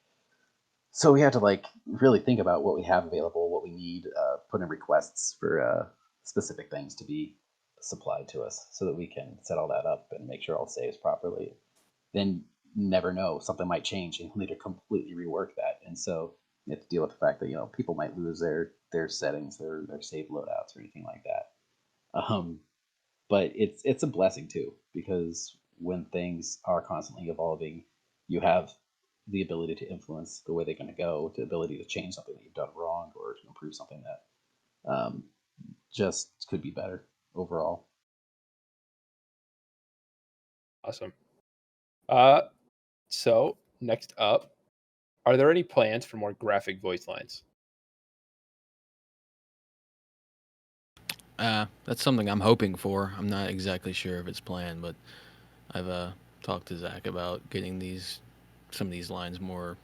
So we had to really think about what we have available, what we need, put in requests for specific things to be supplied to us, so that we can set all that up and make sure all saves properly. Then never know, something might change and you need to completely rework that, and so you have to deal with the fact that people might lose their settings, their save loadouts or anything like that. But it's a blessing too, because when things are constantly evolving, you have the ability to influence the way they're going to go, the ability to change something that you've done wrong, or to improve something that just could be better overall. Awesome. So next up, are there any plans for more graphic voice lines? That's something I'm hoping for. I'm not exactly sure if it's planned, but I've talked to Zach about getting some of these lines more,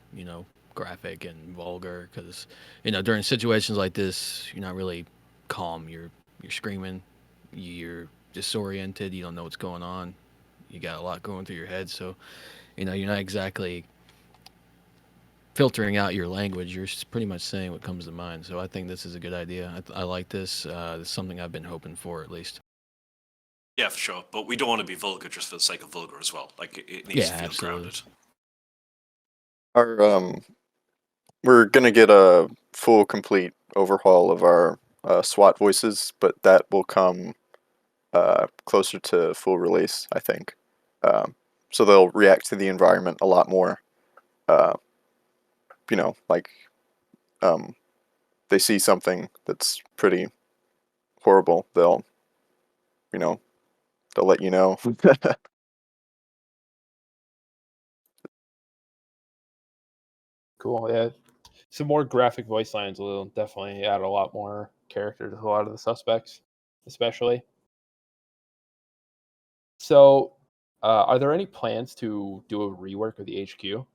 graphic and vulgar, because during situations like this, you're not really calm. You're screaming, you're disoriented, you don't know what's going on, you got a lot going through your head, so you're not exactly filtering out your language. You're pretty much saying what comes to mind. So I think this is a good idea. I like this. It's something I've been hoping for, at least. Yeah, for sure. But we don't want to be vulgar just for the sake of vulgar as well. Like it needs to feel Absolutely. grounded. We're gonna get a full, complete overhaul of our SWAT voices, but that will come closer to full release, I think. So they'll react to the environment a lot more. Like they see something that's pretty horrible, they'll let you know. Cool. Yeah. Some more graphic voice lines will definitely add a lot more character to a lot of the suspects, especially. So, are there any plans to do a rework of the HQ?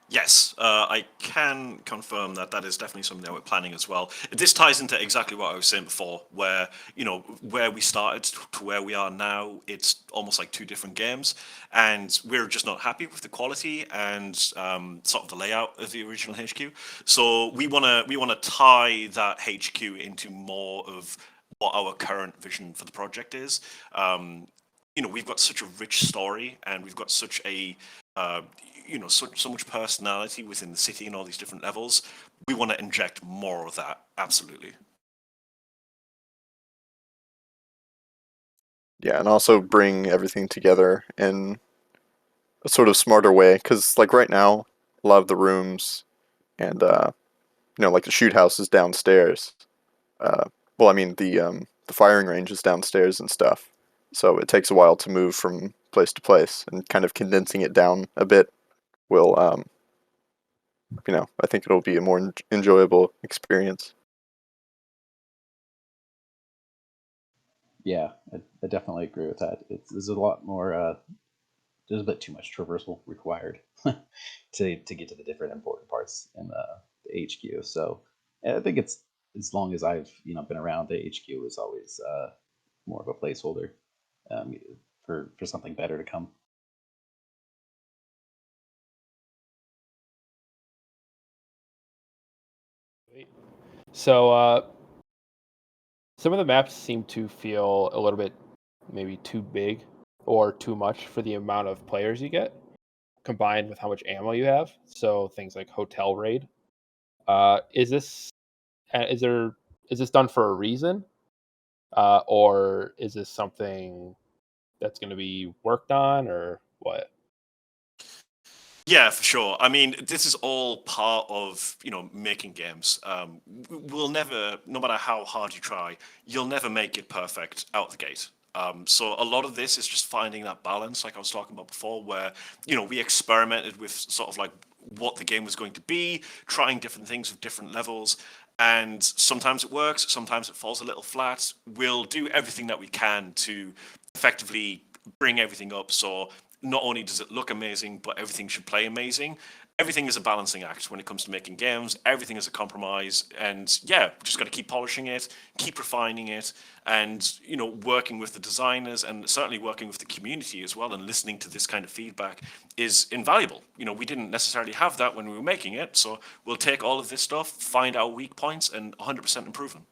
Yes, I can confirm that that is definitely something that we're planning as well. This ties into exactly what I was saying before, where where we started to where we are now. It's almost like two different games, and we're just not happy with the quality and sort of the layout of the original HQ. So we wanna tie that HQ into more of what our current vision for the project is. We've got such a rich story, and we've got such a uh, so much personality within the city and all these different levels. We want to inject more of that, absolutely. Yeah, and also bring everything together in a sort of smarter way, because like right now, a lot of the rooms and like the shoot house is downstairs. Well, I mean the firing range is downstairs and stuff, so it takes a while to move from place to place, and kind of condensing it down a bit will I think it'll be a more enjoyable experience. Yeah, I definitely agree with that. There's a lot more. There's a bit too much traversal required to get to the different important parts in the HQ. So I think it's, as long as I've been around, the HQ is always more of a placeholder um, for something better to come. So, some of the maps seem to feel a little bit maybe too big or too much for the amount of players you get, combined with how much ammo you have. So things like Hotel Raid. Is this is there is this done for a reason, or is this something that's going to be worked on, or what? Yeah, for sure. I mean, this is all part of making games. We'll never, no matter how hard you try, you'll never make it perfect out the gate. So a lot of this is just finding that balance, like I was talking about before, where we experimented with sort of like what the game was going to be, trying different things with different levels, And sometimes it works, sometimes it falls a little flat. We'll do everything that we can to effectively bring everything up. So not only does it look amazing, but everything should play amazing. Everything is a balancing act when it comes to making games. Everything is a compromise, and yeah, just got to keep polishing it, keep refining it, and working with the designers and certainly working with the community as well, and listening to this kind of feedback is invaluable. We didn't necessarily have that when we were making it, so we'll take all of this stuff, find our weak points, and 100% improve them.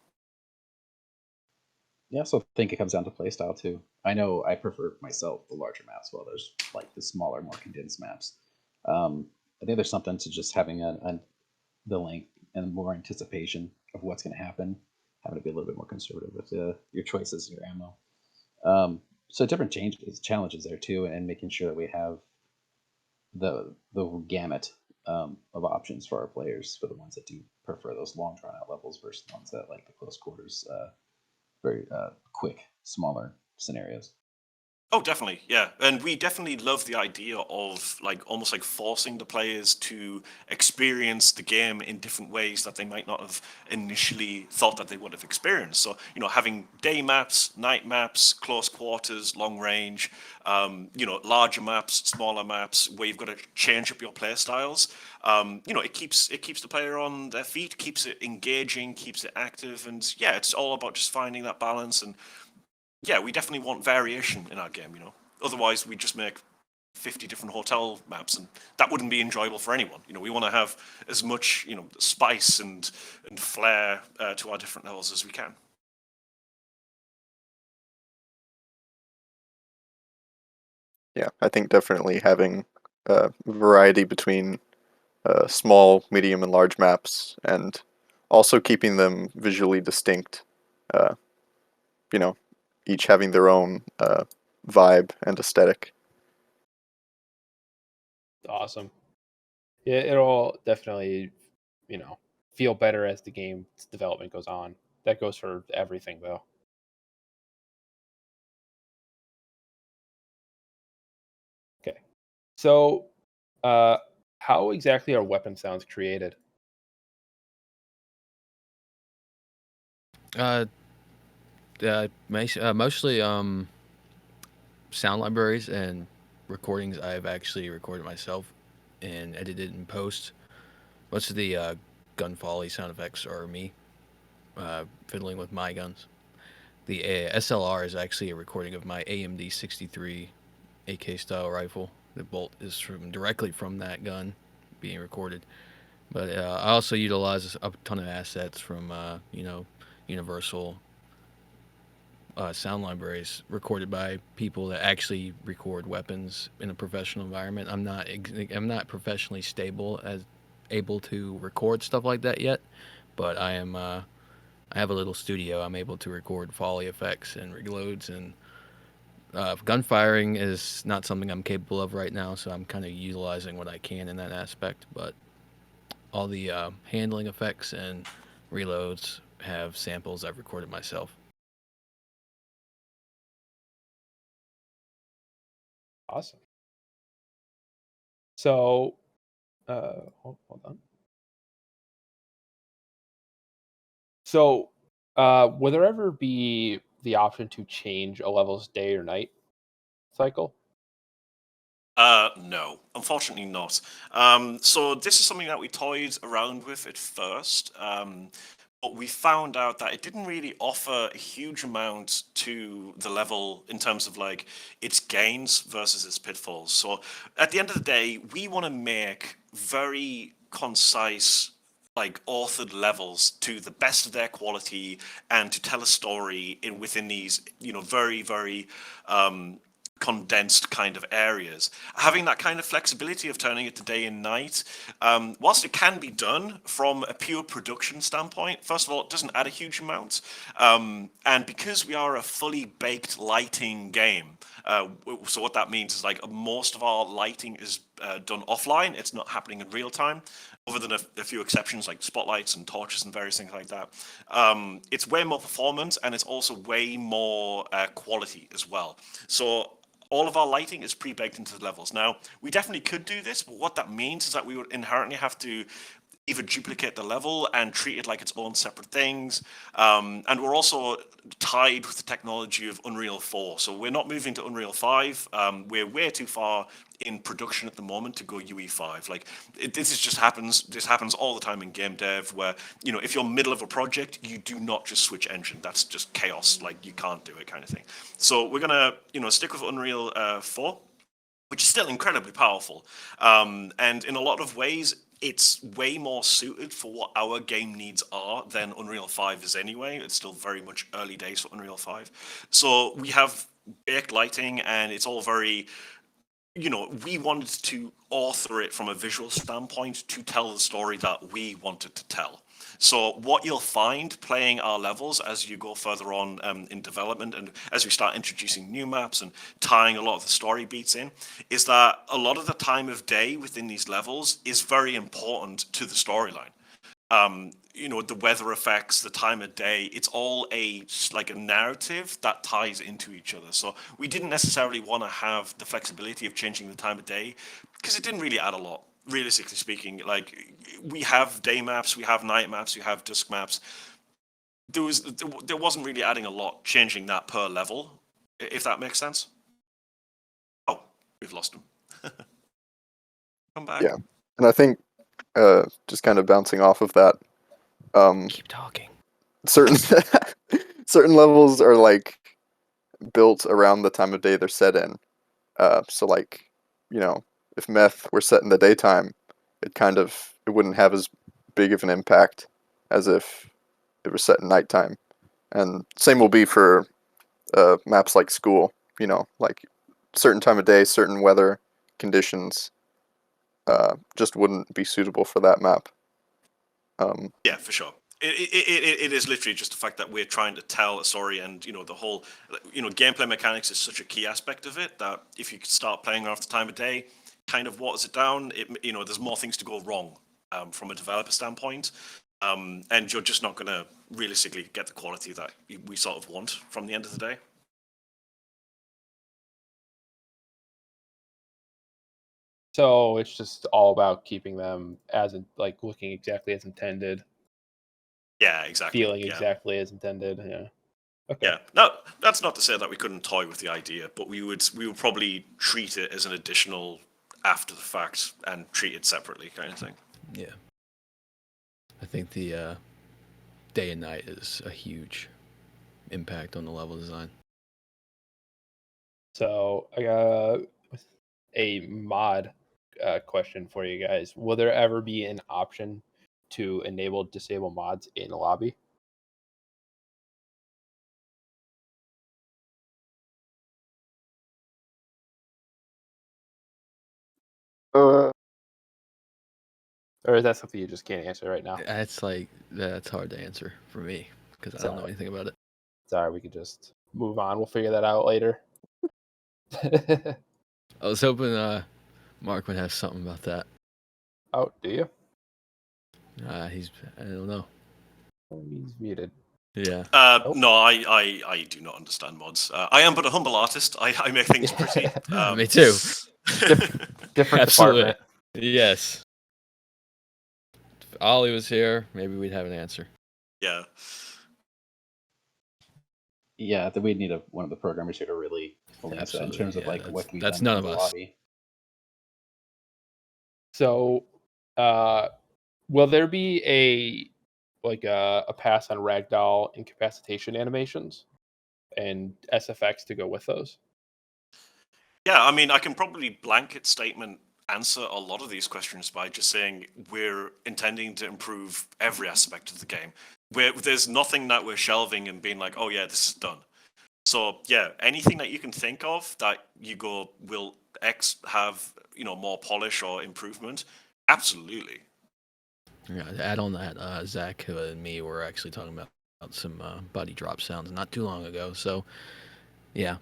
Yeah, I also think it comes down to playstyle too. I know I prefer myself the larger maps, while there's like the smaller, more condensed maps. I think there's something to just having the length and more anticipation of what's going to happen, having to be a little bit more conservative with your choices and your ammo. So different challenges there too, and making sure that we have the gamut of options for our players, for the ones that do prefer those long drawn out levels versus the ones that like the close quarters, very quick, smaller scenarios. Oh, definitely, yeah. And we definitely love the idea of like almost like forcing the players to experience the game in different ways that they might not have initially thought that they would have experienced. So, having day maps, night maps, close quarters, long range, larger maps, smaller maps, where you've got to change up your play styles. It keeps the player on their feet, keeps it engaging, keeps it active, and yeah, it's all about just finding that balance. And yeah, we definitely want variation in our game, Otherwise, we just make 50 different hotel maps, and that wouldn't be enjoyable for anyone. We want to have as much, spice and flair to our different levels as we can. Yeah, I think definitely having variety between small, medium, and large maps, and also keeping them visually distinct. Uh, you know, each having their own vibe and aesthetic. Awesome. Yeah, it'll definitely, feel better as the game's development goes on. That goes for everything, though. Okay. So, uh, how exactly are weapon sounds created? Uh, Mostly sound libraries and recordings I've actually recorded myself and edited in post. Most of the gun folly sound effects are me fiddling with my guns. The SLR is actually a recording of my AMD 63 AK style rifle. The bolt is directly from that gun being recorded. But I also utilize a ton of assets from Universal sound libraries recorded by people that actually record weapons in a professional environment. I'm not professionally stable as able to record stuff like that yet, but I am. I have a little studio. I'm able to record foley effects and reloads, and gun firing is not something I'm capable of right now. So I'm kind of utilizing what I can in that aspect. But all the handling effects and reloads have samples I've recorded myself. Awesome. So, hold on. So, will there ever be the option to change a level's day or night cycle? No, unfortunately not. So this is something that we toyed around with at first, but we found out that it didn't really offer a huge amount to the level in terms of like its gains versus its pitfalls. So at the end of the day, we want to make very concise, like authored levels to the best of their quality and to tell a story within these, very, very condensed kind of areas. Having that kind of flexibility of turning it to day and night, whilst it can be done from a pure production standpoint, first of all, it doesn't add a huge amount. And because we are a fully baked lighting game, so what that means is like most of our lighting is done offline. It's not happening in real time, other than a few exceptions like spotlights and torches and various things like that. It's way more performant, and it's also way more quality as well. So all of our lighting is pre-baked into the levels. Now, we definitely could do this, but what that means is that we would inherently have to either duplicate the level and treat it like its own separate things. And we're also tied with the technology of Unreal 4. So we're not moving to Unreal 5. We're way too far in production at the moment to go UE5. Like this happens all the time in game dev where, if you're middle of a project, you do not just switch engine. That's just chaos. Like you can't do it kind of thing. So we're going to, stick with Unreal 4, which is still incredibly powerful. And in a lot of ways, it's way more suited for what our game needs are than Unreal 5 is anyway. It's still very much early days for Unreal 5. So we have baked lighting, and it's all very, we wanted to author it from a visual standpoint to tell the story that we wanted to tell. So what you'll find playing our levels as you go further on in development, and as we start introducing new maps and tying a lot of the story beats in, is that a lot of the time of day within these levels is very important to the storyline. The weather effects, the time of day, it's all a narrative that ties into each other. So we didn't necessarily want to have the flexibility of changing the time of day because it didn't really add a lot. Realistically speaking, like we have day maps, we have night maps, we have dusk maps. There wasn't really adding a lot changing that per level, if that makes sense. Oh, we've lost him. Come back. Yeah, and I think just kind of bouncing off of that, Keep talking. certain certain levels are like built around the time of day they're set in. So like, if meth were set in the daytime, it wouldn't have as big of an impact as if it was set in nighttime. And same will be for maps like school. Like certain time of day, certain weather conditions just wouldn't be suitable for that map. Yeah, for sure. It is literally just the fact that we're trying to tell a story, and the whole gameplay mechanics is such a key aspect of it that if you start playing off the time of day, kind of waters it down. There's more things to go wrong from a developer standpoint, and you're just not going to realistically get the quality that we sort of want from the end of the day. So it's just all about keeping them looking exactly as intended, Yeah, exactly. feeling exactly as intended. Yeah. Okay. Yeah. No, that's not to say that we couldn't toy with the idea, but we would probably treat it as an additional after the fact and treat it separately, kind of thing. Yeah. I think the day and night is a huge impact on the level design. So I got a mod question for you guys. Will there ever be an option to enable disable mods in a lobby? Uh, Or is that something you just can't answer right now? That's hard to answer for me because I don't know anything about it. Sorry, we could just move on. We'll figure that out later. I was hoping Mark would have something about that. Oh, do you? I don't know. Oh, he's muted. Yeah. No, I do not understand mods. I am but a humble artist. I make things pretty. Me too. Different Absolutely. department. Yes. If Ollie was here, maybe we'd have an answer. Yeah. Yeah, then we'd need one of the programmers here to really police that in Absolutely, terms of yeah, like what can be that's done none in of the us. lobby. So, will there be a pass on ragdoll incapacitation animations and SFX to go with those? Yeah, I mean, I can probably blanket statement answer a lot of these questions by just saying we're intending to improve every aspect of the game. There's nothing that we're shelving and being like, oh yeah, this is done. So yeah, anything that you can think of that you go will X have more polish or improvement, absolutely. Yeah, to add on that, Zach and me were actually talking about some body drop sounds not too long ago. So yeah,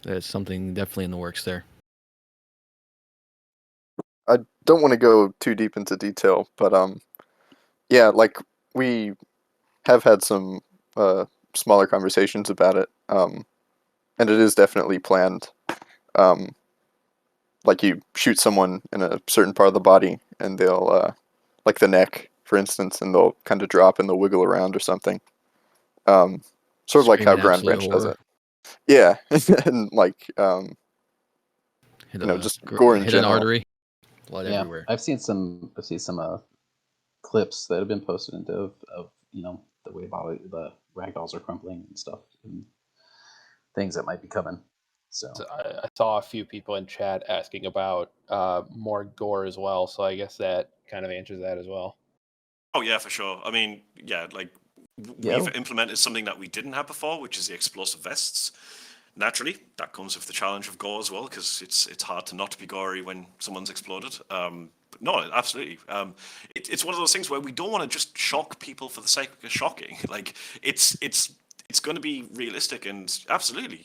there's something definitely in the works there. I don't want to go too deep into detail, but yeah, like we have had some smaller conversations about it, and it is definitely planned. Like you shoot someone in a certain part of the body, and they'll like the neck, for instance, and they'll kind of drop and they'll wiggle around or something. Sort of like how Screaming Ground absolute Branch does horror. it. Yeah, and like Hit just gore in hit an general. artery, blood Yeah, everywhere. I've seen some clips that have been posted of the way the ragdolls are crumpling and stuff, and things that might be coming. So So I saw a few people in chat asking about more gore as well, so I guess that kind of answers that as well. Oh yeah, for sure. I mean, yeah, like Yeah. we've implemented something that we didn't have before, which is the explosive vests. Naturally, that comes with the challenge of gore as well, because it's hard to not be gory when someone's exploded. But no, absolutely. It's one of those things where we don't want to just shock people for the sake of shocking. Like it's going to be realistic and absolutely,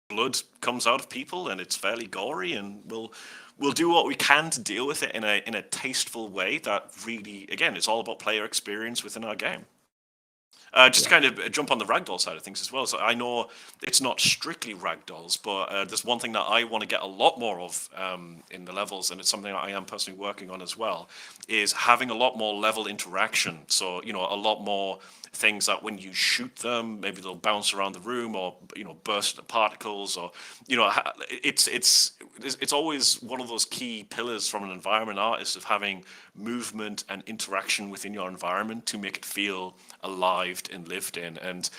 blood comes out of people and it's fairly gory, and we'll do what we can to deal with it in a tasteful way that really, again, it's all about player experience within our game. Just to kind of jump on the ragdoll side of things as well. So I know it's not strictly ragdolls, but there's one thing that I want to get a lot more of in the levels, and it's something that I am personally working on as well, is having a lot more level interaction. So, a lot more things that when you shoot them, maybe they'll bounce around the room, or burst into particles, or it's always one of those key pillars from an environment artist of having movement and interaction within your environment to make it feel alive and lived in. And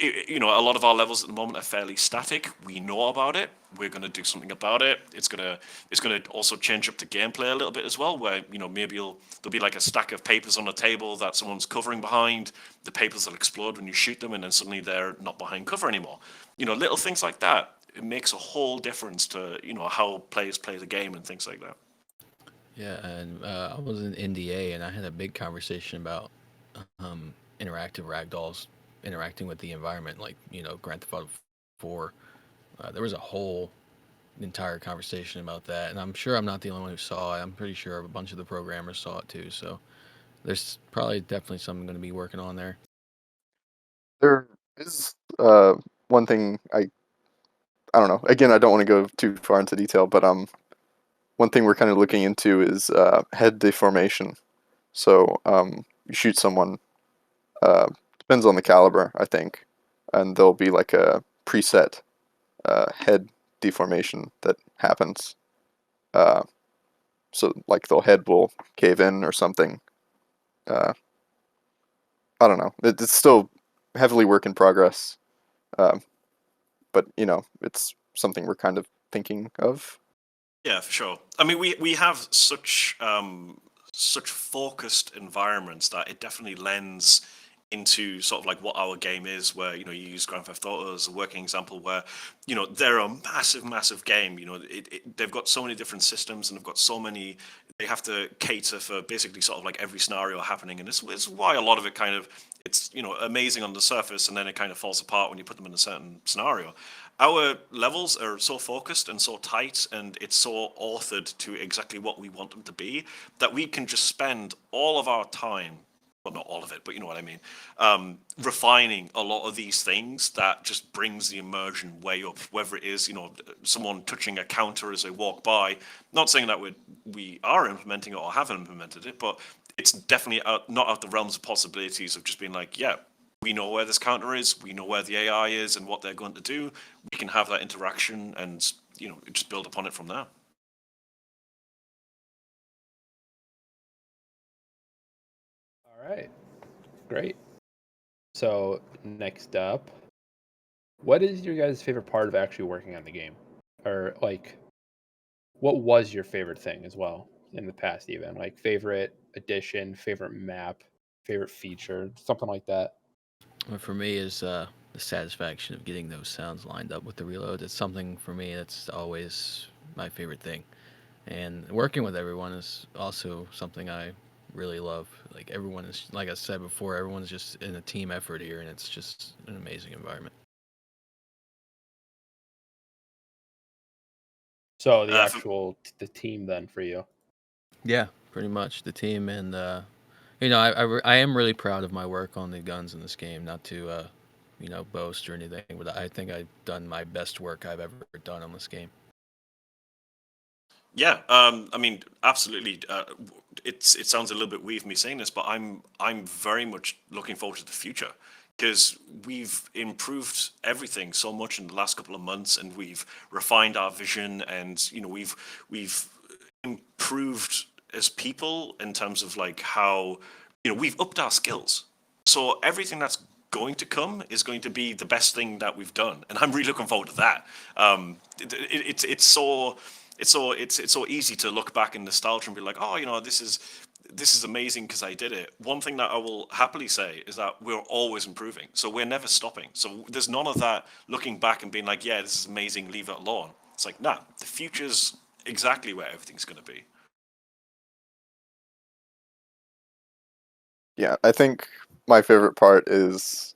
a lot of our levels at the moment are fairly static. We know about it. We're going to do something about it. It's going to also change up the gameplay a little bit as well, where maybe there'll be like a stack of papers on a table that someone's covering behind. The papers will explode when you shoot them, and then suddenly they're not behind cover anymore. Little things like that. It makes a whole difference to how players play the game and things like that. Yeah, and I was in NDA, and I had a big conversation about interactive ragdolls interacting with the environment, like Grand Theft Auto 4. There was a whole entire conversation about that, and I'm sure I'm not the only one who saw it. I'm pretty sure a bunch of the programmers saw it too. So there's probably definitely something going to be working on there. There is one thing I don't know. Again, I don't want to go too far into detail, but one thing we're kind of looking into is head deformation. So you shoot someone, depends on the caliber, I think, and there'll be like a preset head deformation that happens. So like the head will cave in or something. I don't know. It's still heavily work in progress, but it's something we're kind of thinking of. Yeah, for sure. I mean, we have such focused environments that it definitely lends into sort of like what our game is, where you use Grand Theft Auto as a working example, where they're a massive game. They've got so many different systems, and they've got so many. They have to cater for basically sort of like every scenario happening, and it's why a lot of it kind of it's amazing on the surface, and then it kind of falls apart when you put them in a certain scenario. Our levels are so focused and so tight, and it's so authored to exactly what we want them to be, that we can just spend all of our time, well, not all of it, but you know what I mean, refining a lot of these things that just brings the immersion way up, whether it is, someone touching a counter as they walk by. Not saying that we are implementing it or haven't implemented it, but it's definitely not out the realms of possibilities of just being like, yeah, we know where this counter is, we know where the AI is and what they're going to do. We can have that interaction and, just build upon it from there. All right, great. So next up, what is your guys' favorite part of actually working on the game? Or like, what was your favorite thing as well in the past even? Like favorite addition, favorite map, favorite feature, something like that. For me is the satisfaction of getting those sounds lined up with the reload. It's something for me that's always my favorite thing. And working with everyone is also something I really love. Like everyone is, like I said before, everyone's just in a team effort here, and it's just an amazing environment. So the For the team then for you. Yeah, pretty much the team, and I am really proud of my work on the guns in this game. Not to boast or anything, but I think I've done my best work I've ever done on this game. Yeah, I mean, absolutely. It sounds a little bit weird me saying this, but I'm very much looking forward to the future because we've improved everything so much in the last couple of months, and we've refined our vision, and we've improved as people in terms of like how we've upped our skills. So everything that's going to come is going to be the best thing that we've done, and I'm really looking forward to that. It's so easy to look back in nostalgia and be like, oh, this is amazing because I did it. One thing that I will happily say is that we're always improving, so we're never stopping. So there's none of that looking back and being like, yeah, this is amazing, leave it alone. It's like, nah, the future's exactly where everything's going to be. Yeah, I think my favorite part is,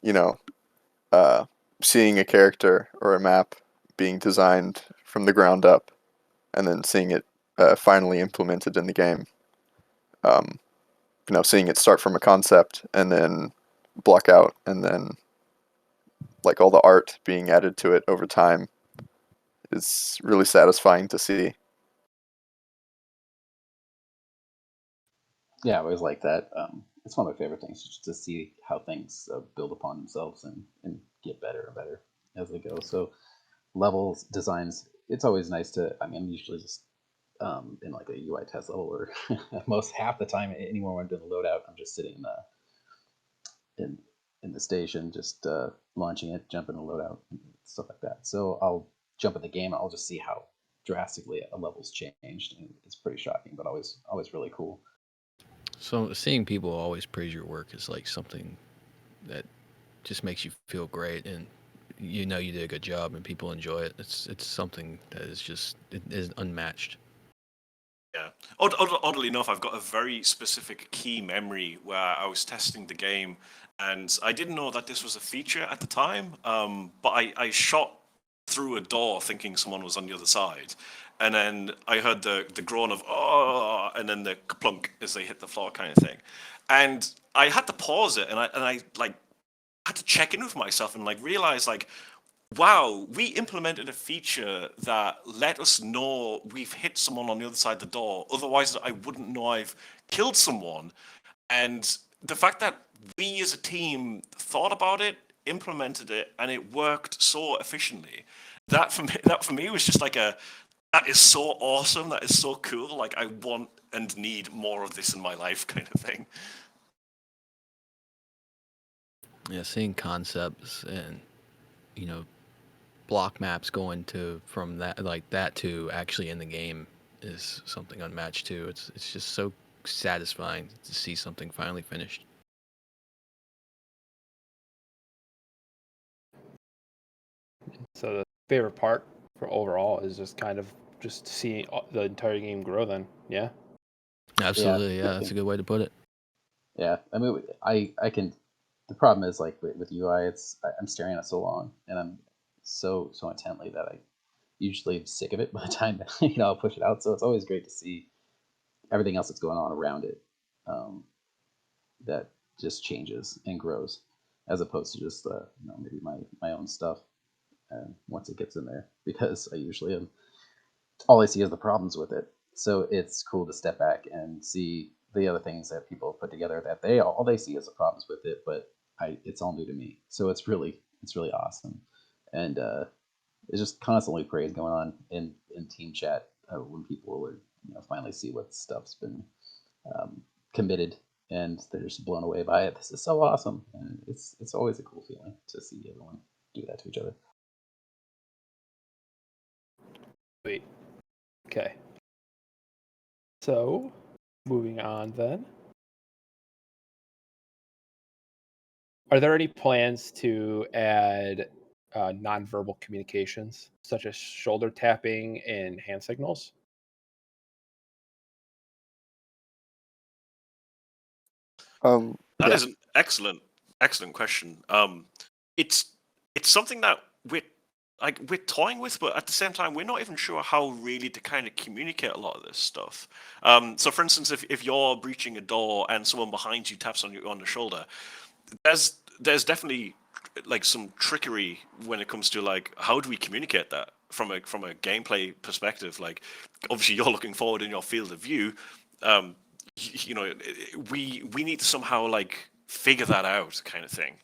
uh, seeing a character or a map being designed from the ground up and then seeing it finally implemented in the game. Um, seeing it start from a concept and then block out and then like all the art being added to it over time is really satisfying to see. Yeah, I always like that. It's one of my favorite things, just to see how things build upon themselves and get better and better as they go. So levels, designs, it's always nice to, I mean, I'm usually just in like a UI test level, or most half the time anymore when I'm doing the loadout, I'm just sitting in in the station, just launching it, jumping the loadout, and stuff like that. So I'll jump in the game, and I'll just see how drastically a level's changed, and it's pretty shocking, but always really cool. So seeing people always praise your work is like something that just makes you feel great, and you know you did a good job, and people enjoy it. It's something that is just it is unmatched. Yeah. Oddly enough, I've got a very specific key memory where I was testing the game, and I didn't know that this was a feature at the time. But I shot through a door thinking someone was on the other side, and then I heard the groan of oh, and then the plunk as they hit the floor kind of thing, and I had to pause it, and I like had to check in with myself and like realize like wow, we implemented a feature that let us know we've hit someone on the other side of the door. Otherwise, I wouldn't know I've killed someone. And the fact that we as a team thought about it, implemented it, and it worked so efficiently, that for me was just like that is so awesome. That is so cool. Like I want and need more of this in my life, kind of thing. Yeah, seeing concepts and you know block maps going to from that like that to actually in the game is something unmatched too. It's just so satisfying to see something finally finished. So the favorite part for overall is just kind of just seeing the entire game grow. Then, yeah. Yeah, Absolutely, yeah, that's a good way to put it. yeah. I mean, I can. The problem is like with UI, I'm staring at it so long, and I'm so intently that I usually am sick of it by the time I'll push it out. So it's always great to see everything else that's going on around it, um, that just changes and grows, as opposed to just maybe my own stuff. And once it gets in there, because I usually am, all I see is the problems with it. So it's cool to step back and see the other things that people put together that all they see is the problems with it, but it's all new to me. So it's really awesome, and it's just constantly praise going on in team chat when people would finally see what stuff's been um, committed, and they're just blown away by it. This is so awesome, and it's always a cool feeling to see everyone do that to each other. Wait. Okay. So, moving on then. Are there any plans to add nonverbal communications, such as shoulder tapping and hand signals? That Yeah. is an excellent question. It's it's something that we're toying with, but at the same time, we're not even sure how really to kind of communicate a lot of this stuff. So, for instance, if you're breaching a door and someone behind you taps on you on the shoulder, there's definitely like some trickery when it comes to like how do we communicate that. from a gameplay perspective, like obviously you're looking forward in your field of view. You know, we need to somehow like figure that out, kind of thing.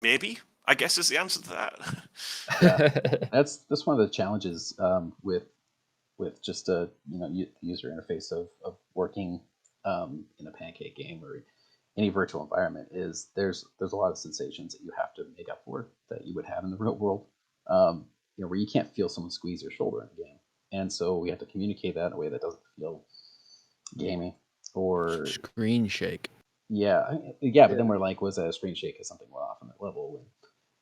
Maybe, I guess, is the answer to that. Yeah, that's one of the challenges with just a user interface of working in a pancake game or any virtual environment is there's a lot of sensations that you have to make up for that you would have in the real world. Where you can't feel someone squeeze your shoulder in the game, and so we have to communicate that in a way that doesn't feel gamey or Screen shake. yeah. But then we're like, was that a screen shake? Is something we're off on that level? And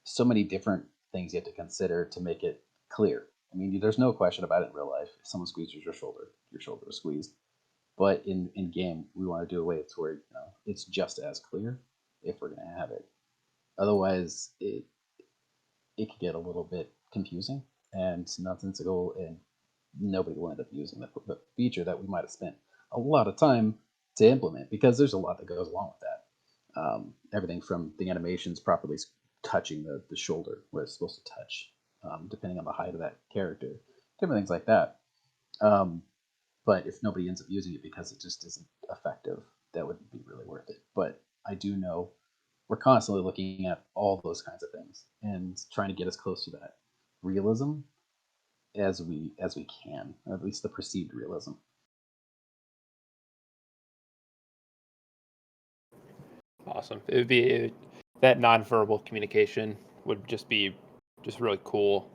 so many different things you have to consider to make it clear. I mean, there's no question about it in real life. If someone squeezes your shoulder is squeezed. But in game, we want to do a way to where it's just as clear if we're going to have it. Otherwise, it could get a little bit confusing and nonsensical, and nobody will end up using the feature that we might have spent a lot of time to implement, because there's a lot that goes along with that. Everything from the animations properly touching the shoulder where it's supposed to touch, depending on the height of that character, different things like that. But if nobody ends up using it because it just isn't effective, that wouldn't be really worth it. But I do know we're constantly looking at all those kinds of things and trying to get as close to that realism as we can, or at least the perceived realism. Awesome. It would be that nonverbal communication would just be really cool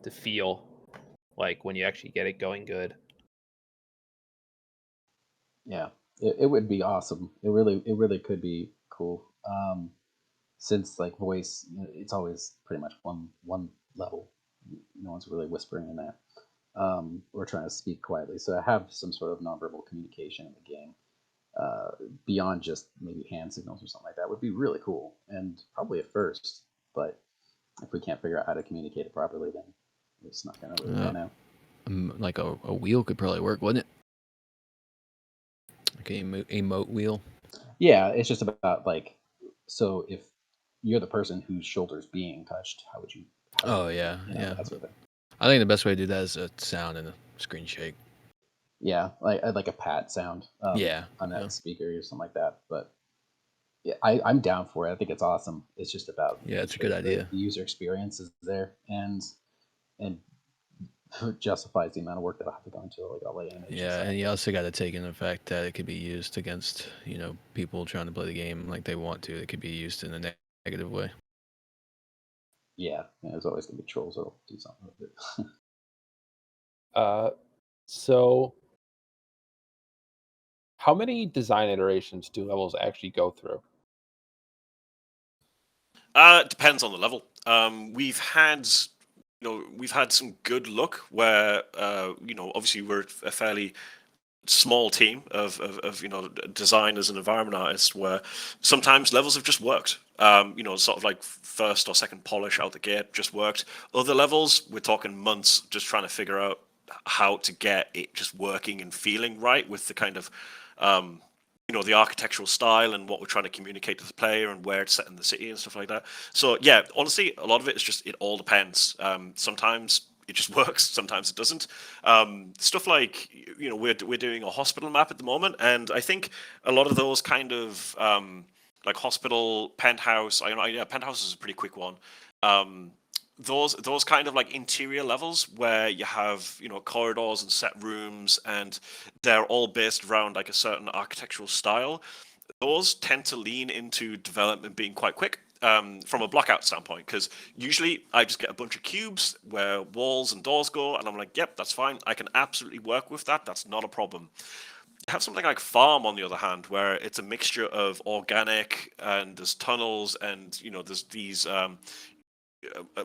to feel like when you actually get it going good. Yeah, it would be awesome. It really could be cool. Since like voice, it's always pretty much one level. No one's really whispering in that. Or trying to speak quietly. So I have some sort of nonverbal communication in the game, beyond just maybe hand signals or something like that, would be really cool and probably a first. But if we can't figure out how to communicate it properly, then it's not going to really pan out. Like a wheel could probably work, wouldn't it? Like an emote wheel. Yeah, it's just about like, so if you're the person whose shoulder's being touched, how would you? Yeah. That sort of thing. I think the best way to do that is a sound and a screen shake. Yeah, like a pat sound. On that speaker or something like that. But yeah, I'm down for it. I think it's awesome. It's just about it's a good idea. The user experience is there and justifies the amount of work that I have to go into, like all the animation. Yeah, and you also got to take into the fact that it could be used against people trying to play the game like they want to. It could be used in a negative way. Yeah, there's always gonna be trolls that'll do something with it. So how many design iterations do levels actually go through? It depends on the level. We've had some good luck where obviously we're a fairly small team of designers and environment artists, where sometimes levels have just worked. Sort of like first or second polish out the gate just worked. Other levels, we're talking months just trying to figure out how to get it just working and feeling right with the kind of the architectural style and what we're trying to communicate to the player and where it's set in the city and stuff like that. So yeah, honestly, a lot of it is just, it all depends. Sometimes it just works, sometimes it doesn't. Stuff like we're doing a hospital map at the moment, and I think a lot of those kind of like hospital, penthouse. Penthouse is a pretty quick one. Those kind of like interior levels where you have corridors and set rooms, and they're all based around like a certain architectural style. Those tend to lean into development being quite quick. From a blockout standpoint, because usually I just get a bunch of cubes where walls and doors go, and I'm like, yep, that's fine. I can absolutely work with that. That's not a problem. You have something like Farm, on the other hand, where it's a mixture of organic, and there's tunnels, and there's these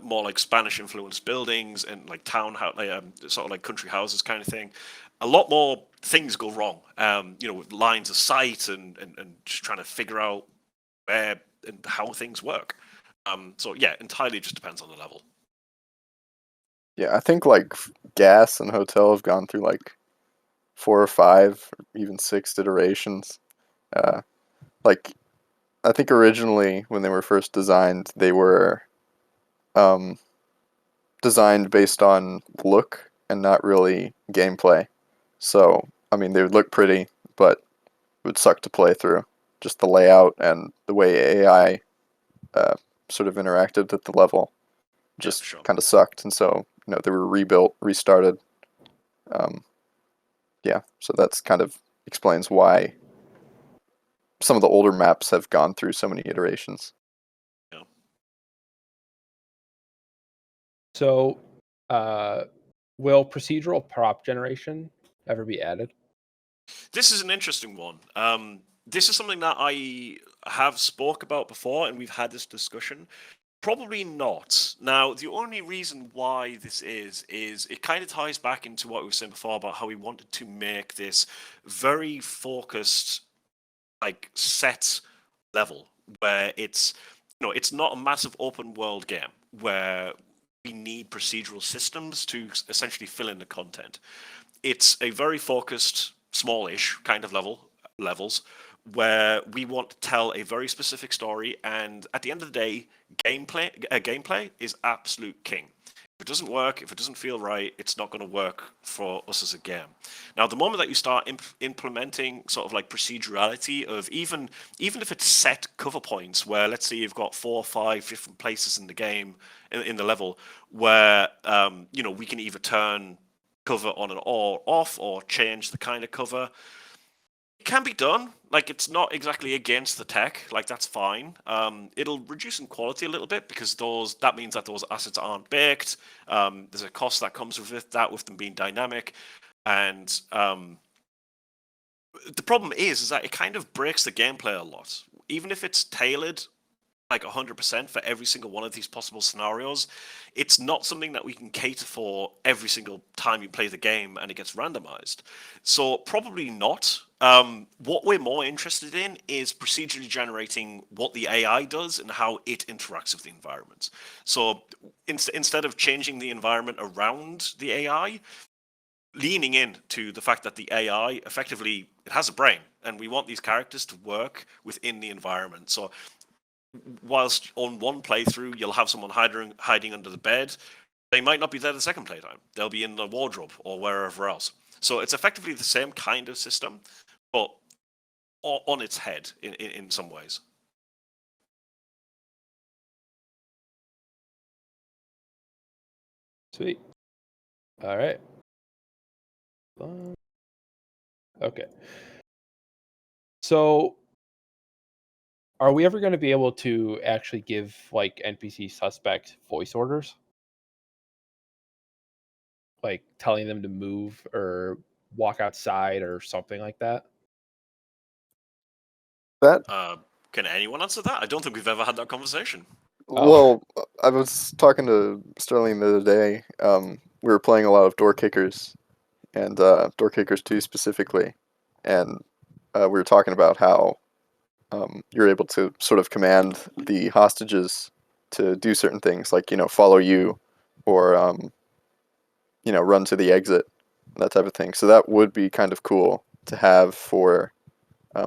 more like Spanish influenced buildings and like townhouse, sort of like country houses kind of thing. A lot more things go wrong, with lines of sight and just trying to figure out where and how things work. So yeah, entirely just depends on the level. Yeah, I think like Gas and Hotel have gone through like 4 or 5 or even 6 iterations. Like I think originally when they were first designed, they were designed based on look and not really gameplay. So, I mean, they would look pretty, but it would suck to play through. Just the layout and the way AI sort of interacted at the level just sure. kind of sucked. And so, they were rebuilt, restarted. Yeah, so that's kind of explains why some of the older maps have gone through so many iterations. Yeah. So, will procedural prop generation ever be added? This is an interesting one. This is something that I have spoke about before, and we've had this discussion. Probably not. Now, the only reason why this is it kind of ties back into what we were saying before about how we wanted to make this very focused, like set level where it's it's not a massive open world game where we need procedural systems to essentially fill in the content. It's a very focused, smallish kind of levels where we want to tell a very specific story, and at the end of the day, gameplay is absolute king. If it doesn't work, if it doesn't feel right, it's not going to work for us as a game. Now, the moment that you start implementing sort of like procedurality of even if it's set cover points, where let's say you've got 4 or 5 different places in the game in the level where we can either turn cover on and or off or change the kind of cover. It can be done. Like, it's not exactly against the tech. Like, that's fine. It'll reduce in quality a little bit because that means that those assets aren't baked. There's a cost that comes with that, with them being dynamic. And the problem is that it kind of breaks the gameplay a lot. Even if it's tailored like 100% for every single one of these possible scenarios, it's not something that we can cater for every single time you play the game and it gets randomized. So probably not. What we're more interested in is procedurally generating what the AI does and how it interacts with the environment. So instead of changing the environment around the AI, leaning in to the fact that the AI effectively, it has a brain, and we want these characters to work within the environment. So whilst on one playthrough you'll have someone hiding under the bed, they might not be there the second playtime. They'll be in the wardrobe or wherever else. So it's effectively the same kind of system, but on its head in some ways. Sweet. All right. Okay. So, are we ever going to be able to actually give like NPC suspect voice orders? Like telling them to move or walk outside or something like that? That Can anyone answer that? I don't think we've ever had that conversation. Well, I was talking to Sterling the other day. We were playing a lot of Door Kickers, and Door Kickers 2 specifically, and we were talking about how you're able to sort of command the hostages to do certain things, like follow you, or run to the exit, that type of thing. So that would be kind of cool to have for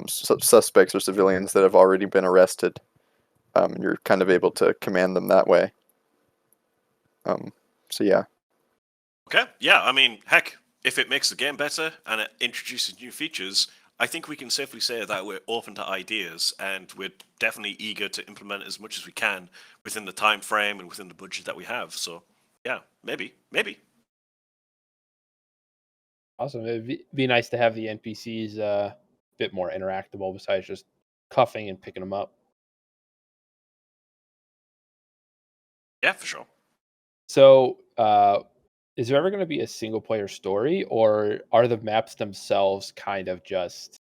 suspects or civilians that have already been arrested. You're kind of able to command them that way. So yeah. Okay, yeah, I mean, heck, if it makes the game better and it introduces new features, I think we can safely say that we're open to ideas, and we're definitely eager to implement as much as we can within the time frame and within the budget that we have. So yeah, maybe. Awesome. It'd be nice to have the NPCs a bit more interactable besides just cuffing and picking them up. Yeah, for sure. So, is there ever going to be a single player story, or are the maps themselves kind of just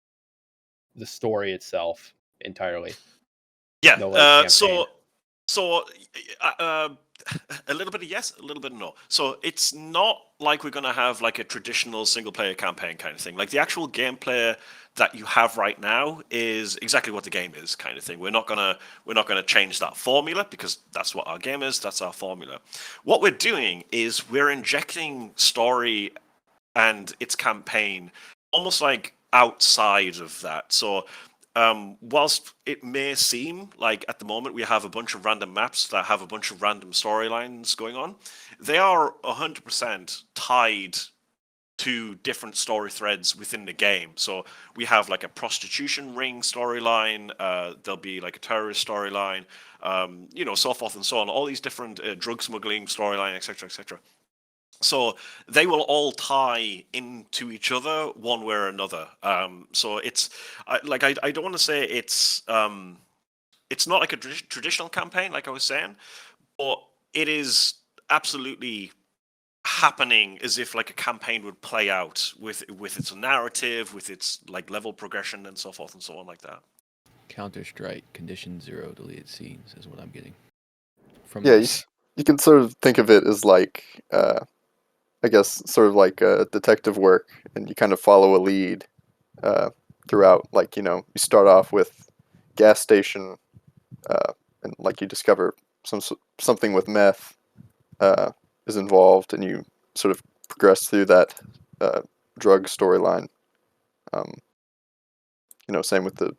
the story itself entirely? Yeah. No, like So campaign. a little bit of yes, a little bit of no. So it's not like we're gonna have like a traditional single player campaign kind of thing. Like, the actual gameplay that you have right now is exactly what the game is, kind of thing. We're not gonna change that formula because that's what our game is. That's our formula. What we're doing is we're injecting story and its campaign almost like outside of that. So whilst it may seem like at the moment we have a bunch of random maps that have a bunch of random storylines going on, they are 100% tied to different story threads within the game. So we have like a prostitution ring storyline, there'll be like a terrorist storyline, so forth and so on. All these different drug smuggling storyline, etc., etc. So they will all tie into each other one way or another. So I don't want to say it's not like a traditional campaign, like I was saying, but it is absolutely happening as if like a campaign would play out with its narrative, with its like level progression and so forth and so on like that. Counter-Strike Condition 0 deleted scenes is what I'm getting from Yeah, this. you can sort of think of it as like, I guess, sort of like detective work, and you kind of follow a lead throughout. Like, you start off with gas station, and like you discover something with meth is involved, and you sort of progress through that drug storyline. Same with the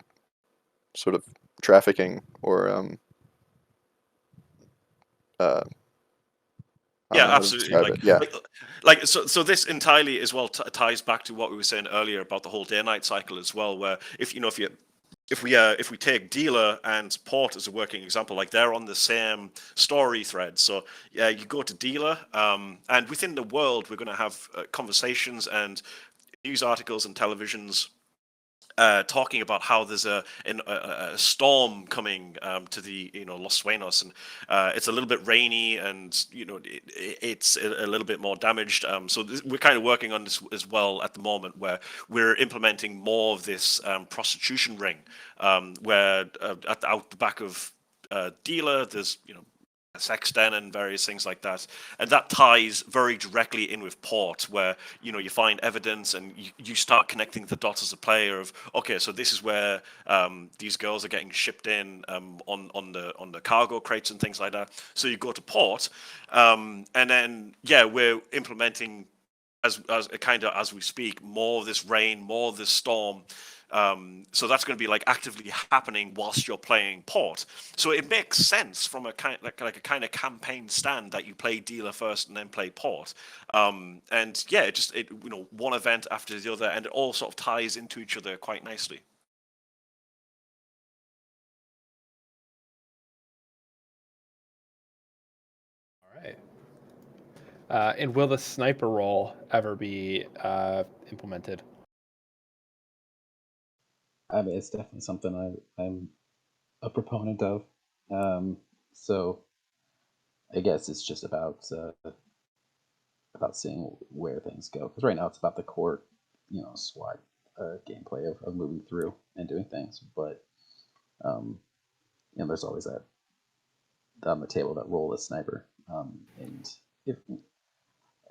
sort of trafficking or I don't Yeah, know how to absolutely. describe it. Yeah, So this entirely as well ties back to what we were saying earlier about the whole day-night cycle as well. Where if we take dealer and port as a working example, like they're on the same story thread. So yeah, you go to dealer, and within the world, we're going to have conversations and news articles and televisions talking about how there's a storm coming to the Los Sueños, and it's a little bit rainy, and it's a little bit more damaged. So we're kind of working on this as well at the moment, where we're implementing more of this prostitution ring, where out the back of dealer, there's a sex den and various things like that, and that ties very directly in with port, where you find evidence and you start connecting the dots as a player of, okay, so this is where these girls are getting shipped in on the cargo crates and things like that. So you go to port, and then we're implementing as we speak more of this rain, more of this storm. So that's going to be like actively happening whilst you're playing port. So it makes sense from a kind like a kind of campaign stand that you play dealer first and then play port. And yeah, one event after the other, and it all sort of ties into each other quite nicely. All right. And will the sniper role ever be implemented? I mean, it's definitely something I'm a proponent of. So I guess it's just about seeing where things go. Because right now it's about the core, SWAT gameplay of moving through and doing things. But there's always that on the table that role as sniper. And if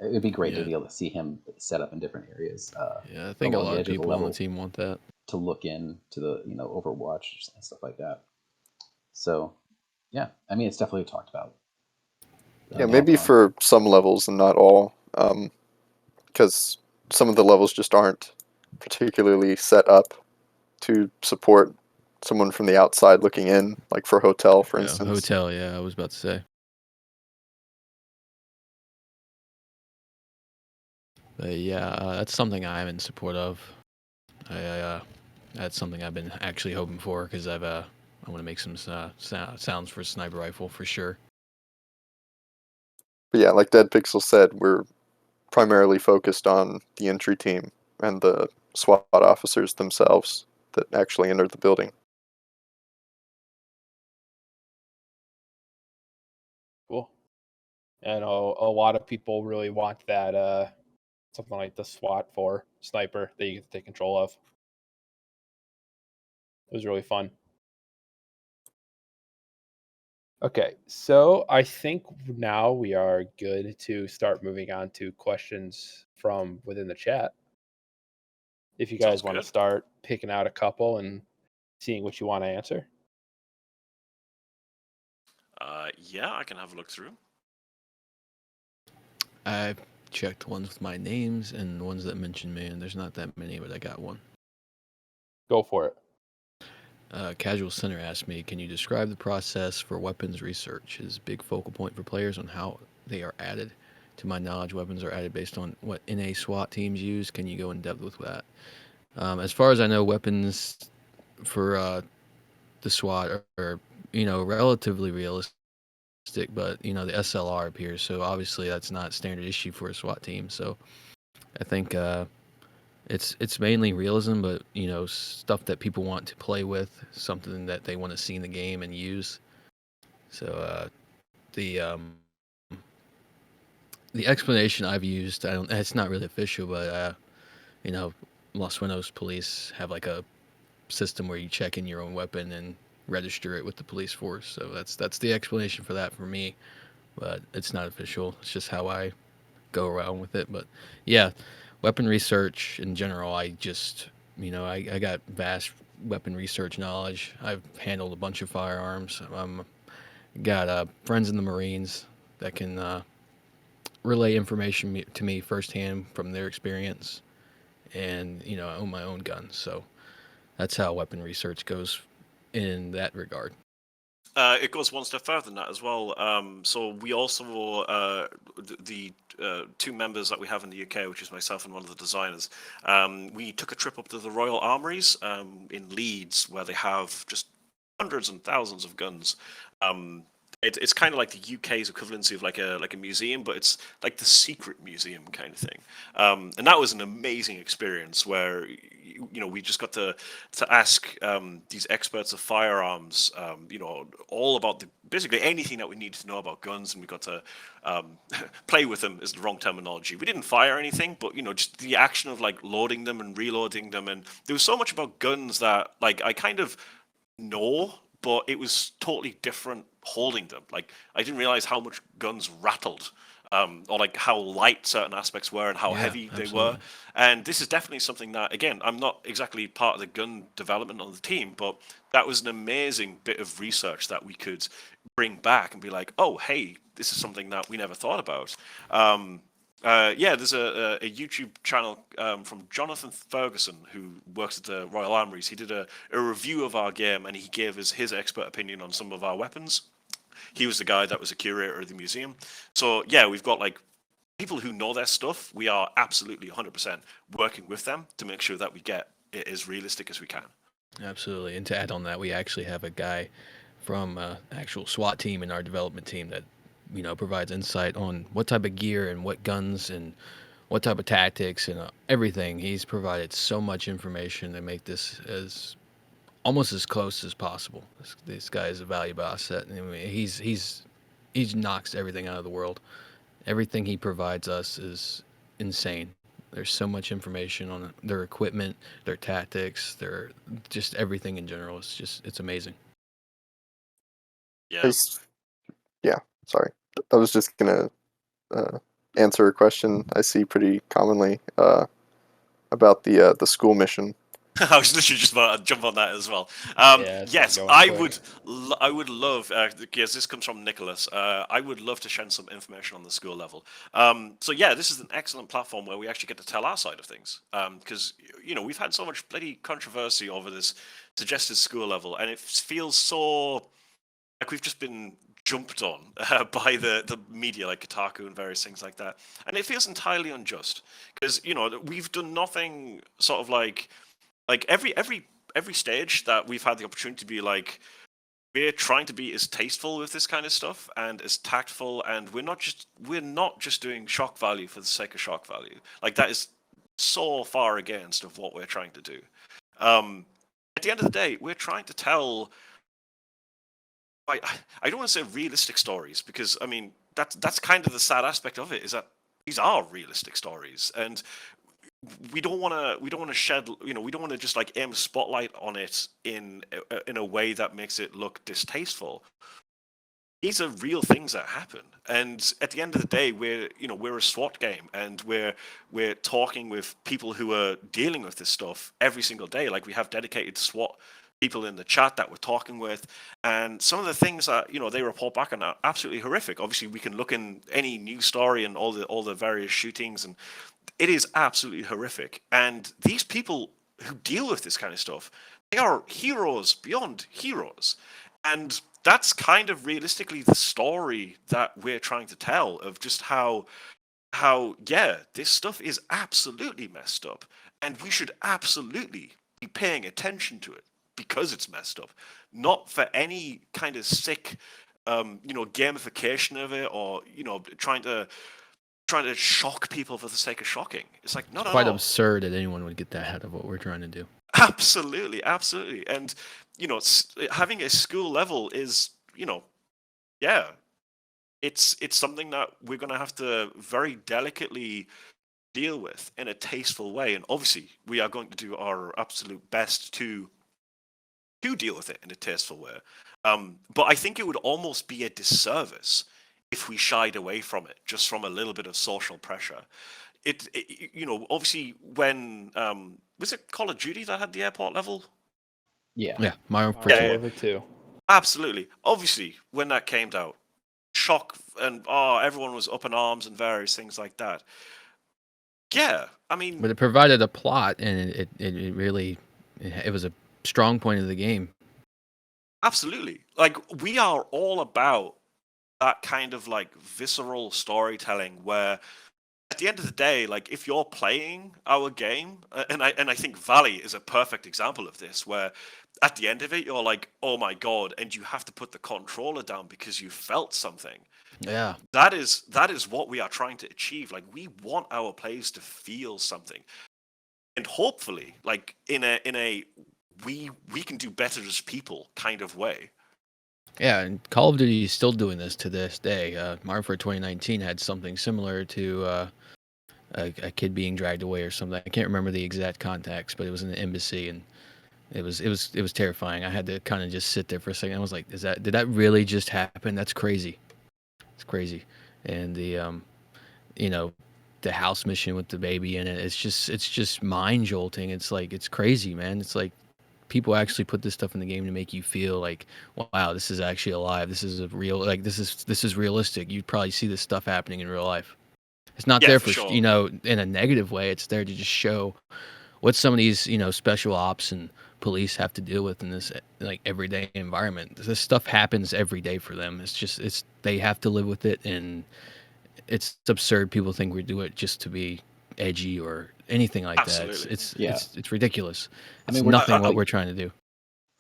it'd be great to be able to see him set up in different areas. Yeah, I think a along the lot of edge of the people on the level team want that. to look into the Overwatch and stuff like that. So yeah, I mean it's definitely talked about. yeah, maybe for some levels and not all, because some of the levels just aren't particularly set up to support someone from the outside looking in, like for hotel, for instance. Hotel, yeah, I was about to say. But yeah, that's something I'm in support of. That's something I've been actually hoping for, because I want to make some sounds for a sniper rifle for sure. But yeah, like Deadpixel said, we're primarily focused on the entry team and the SWAT officers themselves that actually enter the building. Cool. And a lot of people really want that something like the SWAT for sniper that you get to take control of. It was really fun. Okay, so I think now we are good to start moving on to questions from within the chat. If you guys want to start picking out a couple and seeing what you want to answer. Yeah, I can have a look through. I checked ones with my names and ones that mentioned me, and there's not that many, but I got one. Go for it. Casual Center asked me, can you describe the process for weapons research? Is a big focal point for players on how they are added. To my knowledge, weapons are added based on what NA SWAT teams use. Can you go in depth with that? As far as I know, weapons for the SWAT are relatively realistic, but the SLR appears, so obviously that's not standard issue for a SWAT team. So I think it's mainly realism, but stuff that people want to play with, something that they want to see in the game and use. So the the explanation I've used, it's not really official, but Los Buenos police have like a system where you check in your own weapon and register it with the police force. So that's the explanation for that for me, but it's not official. It's just how I go around with it. But yeah, weapon research in general, I just I got vast weapon research knowledge. I've handled a bunch of firearms. Got friends in the Marines that can relay information to me firsthand from their experience, and I own my own guns, so that's how weapon research goes in that regard. It goes one step further than that as well. So we also, the two members that we have in the UK, which is myself and one of the designers, we took a trip up to the Royal Armouries in Leeds, where they have just hundreds and thousands of guns. It's kind of like the UK's equivalency of like a museum, but it's like the secret museum kind of thing. And that was an amazing experience where we just got to ask these experts of firearms, all about basically anything that we needed to know about guns, and we got to play with them is the wrong terminology. We didn't fire anything, but just the action of like loading them and reloading them, and there was so much about guns that like I kind of know, but it was totally different holding them. Like I didn't realize how much guns rattled, or like how light certain aspects were and how Yeah, heavy they absolutely. were. And this is definitely something that, again, I'm not exactly part of the gun development on the team, but that was an amazing bit of research that we could bring back and be like, oh, hey, this is something that we never thought about. Yeah, there's a YouTube channel from Jonathan Ferguson, who works at the Royal Armouries. He did a review of our game, and he gave us his expert opinion on some of our weapons. He was the guy that was a curator of the museum. So yeah, we've got like people who know their stuff. We are absolutely 100% working with them to make sure that we get it as realistic as we can. Absolutely. And to add on that, we actually have a guy from actual SWAT team in our development team that provides insight on what type of gear and what guns and what type of tactics and everything. He's provided so much information to make this as almost as close as possible. This guy is a valuable asset. I mean, he knocks everything out of the world. Everything he provides us is insane. There's so much information on their equipment, their tactics, their just everything in general. It's amazing. Yeah. Yeah, sorry. I was just gonna answer a question I see pretty commonly about the school mission. I was literally just about to jump on that as well. Yeah, Yes, going I quick. would love. Yes, this comes from Nicholas. I would love to share some information on the school level. So yeah, this is an excellent platform where we actually get to tell our side of things. Because we've had so much bloody controversy over this suggested school level, and it feels so like we've just been jumped on by the media like Kotaku and various things like that, and it feels entirely unjust because we've done nothing sort of like every stage that we've had the opportunity to be like, we're trying to be as tasteful with this kind of stuff and as tactful, and we're not just doing shock value for the sake of shock value. Like that is so far against of what we're trying to do. At the end of the day, we're trying to tell. I don't want to say realistic stories, because I mean that's kind of the sad aspect of it, is that these are realistic stories, and we don't want to shed, we don't want to just like aim a spotlight on it in a way that makes it look distasteful. These are real things that happen, and at the end of the day, we're a SWAT game, and we're talking with people who are dealing with this stuff every single day. Like, we have dedicated SWAT people in the chat that we're talking with, and some of the things that they report back on are absolutely horrific. Obviously, we can look in any news story and all the various shootings, and it is absolutely horrific. And these people who deal with this kind of stuff, They are heroes beyond heroes. And that's kind of realistically the story that we're trying to tell of just how yeah, this stuff is absolutely messed up, and we should absolutely be paying attention to it because it's messed up, not for any kind of sick gamification of it, or trying to shock people for the sake of shocking. It's like, no, It's no, quite no. absurd that anyone would get that out of what we're trying to do. Absolutely, absolutely. And having a school level is, yeah, it's something that we're going to have to very delicately deal with in a tasteful way. And obviously, we are going to do our absolute best to deal with it in a tasteful way. But I think it would almost be a disservice if we shied away from it just from a little bit of social pressure. Obviously, when was it Call of Duty that had the airport level? Yeah. Yeah, Mario Mario for Yeah, Over 2. absolutely. Obviously, when that came out, shock and everyone was up in arms and various things like that. Yeah, I mean, but it provided a plot, and it really it was a strong point of the game. absolutely. Like, we are all about that kind of like visceral storytelling where at the end of the day, like, if you're playing our game, and I think Valley is a perfect example of this, where at the end of it you're like, oh my god, and you have to put the controller down because you felt something. Yeah, That is what we are trying to achieve. Like, we want our players to feel something, and hopefully, like, in a we can do better as people kind of way. yeah, and Call of Duty is still doing this to this day. Mario for 2019 had something similar to a kid being dragged away or something. I can't remember the exact context, but it was in the embassy, and it was terrifying. I had to kind of just sit there for a second. I was like, did that really just happen? That's crazy. It's crazy. And you know, the house mission with the baby in it, it's just mind jolting. It's like, it's crazy, man. It's like people actually put this stuff in the game to make you feel like, wow, this is actually alive. This is a real, like, this is realistic. You'd probably see this stuff happening in real life. It's not Yeah, there for for, sure. in a negative way. It's there to just show what some of these, special ops and police have to deal with in this, like, everyday environment. This stuff happens every day for them. It's they have to live with it, and it's absurd. People think we do it just to be edgy or anything like that. Absolutely. It's ridiculous. I It's mean, we're nothing what tackling we're trying to do.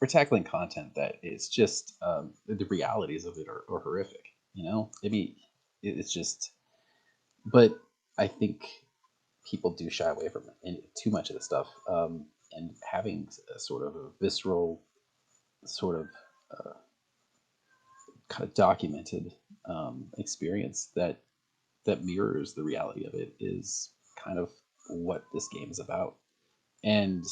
we're tackling content that is just the realities of it are horrific. I mean, it's just. But I think people do shy away from it and too much of the stuff, and having a sort of a visceral, sort of kind of documented experience that mirrors the reality of it is kind of what this game is about. And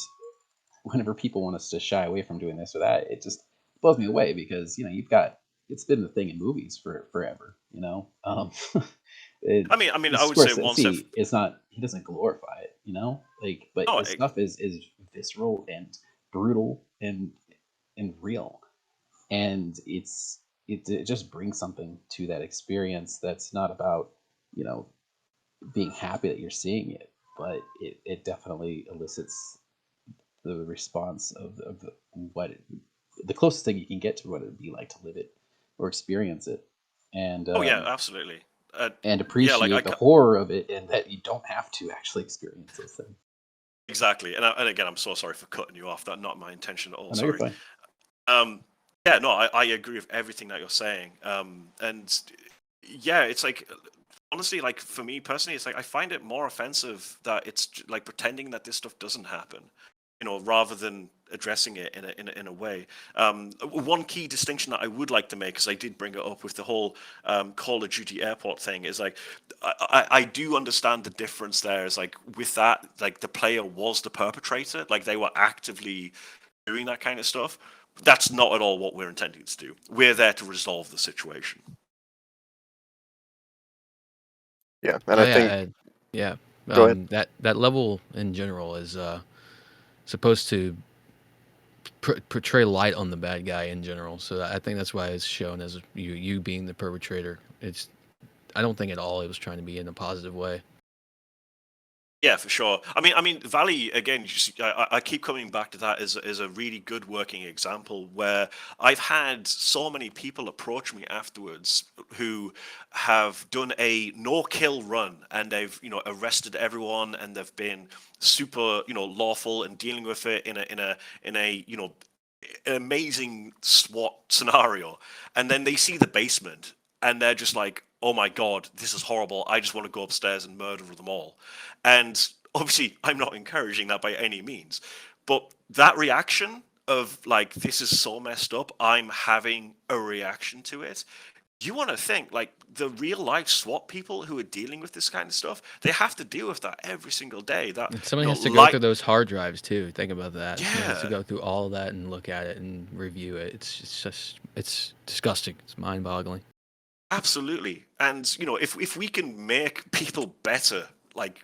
whenever people want us to shy away from doing this or that, it just blows me away because you've got it's been the thing in movies for forever. I mean, I would say once if Scorsese is not he doesn't glorify it, like, but no, his stuff is visceral and brutal and real, and it just brings something to that experience that's not about you know being happy that you're seeing it, but it definitely elicits the response of what the closest thing you can get to what it would be like to live it or experience it, and oh yeah, absolutely. and Yeah, like appreciate the horror of it, and that you don't have to actually experience those things. exactly. And again, I'm so sorry for cutting you off. That's not my intention at all. I know you're Sorry. fine. Yeah, no, I agree with everything that you're saying. And yeah, it's like, honestly, like, for me personally, it's like I find it more offensive that it's like pretending that this stuff doesn't happen, rather than addressing it in a way. One key distinction that I would like to make, because I did bring it up with the whole Call of Duty airport thing, is like I do understand the difference there. Is like, with that, like, the player was the perpetrator, like they were actively doing that kind of stuff. That's not at all what we're intending to do. We're there to resolve the situation. Yeah, and Oh, I think yeah. go ahead. That level in general is supposed to portray light on the bad guy in general. So I think that's why it's shown as you being the perpetrator. I don't think at all it was trying to be in a positive way. Yeah, for sure. I mean, Valley again. I keep coming back to that as a really good working example where I've had so many people approach me afterwards who have done a no-kill run and they've arrested everyone and they've been super lawful and dealing with it in a an amazing SWAT scenario, and then they see the basement and they're just like, "Oh my god, this is horrible! I just want to go upstairs and murder them all." And obviously, I'm not encouraging that by any means, but that reaction of like, "This is so messed up," I'm having a reaction to it. You want to think like the real life SWAT people who are dealing with this kind of stuff, they have to deal with that every single day. That And somebody has to go like, through those hard drives too. Think about that. Somebody has to yeah. go through all that and look at it and review it. It's disgusting. It's mind-boggling. Absolutely. And if we can make people better, like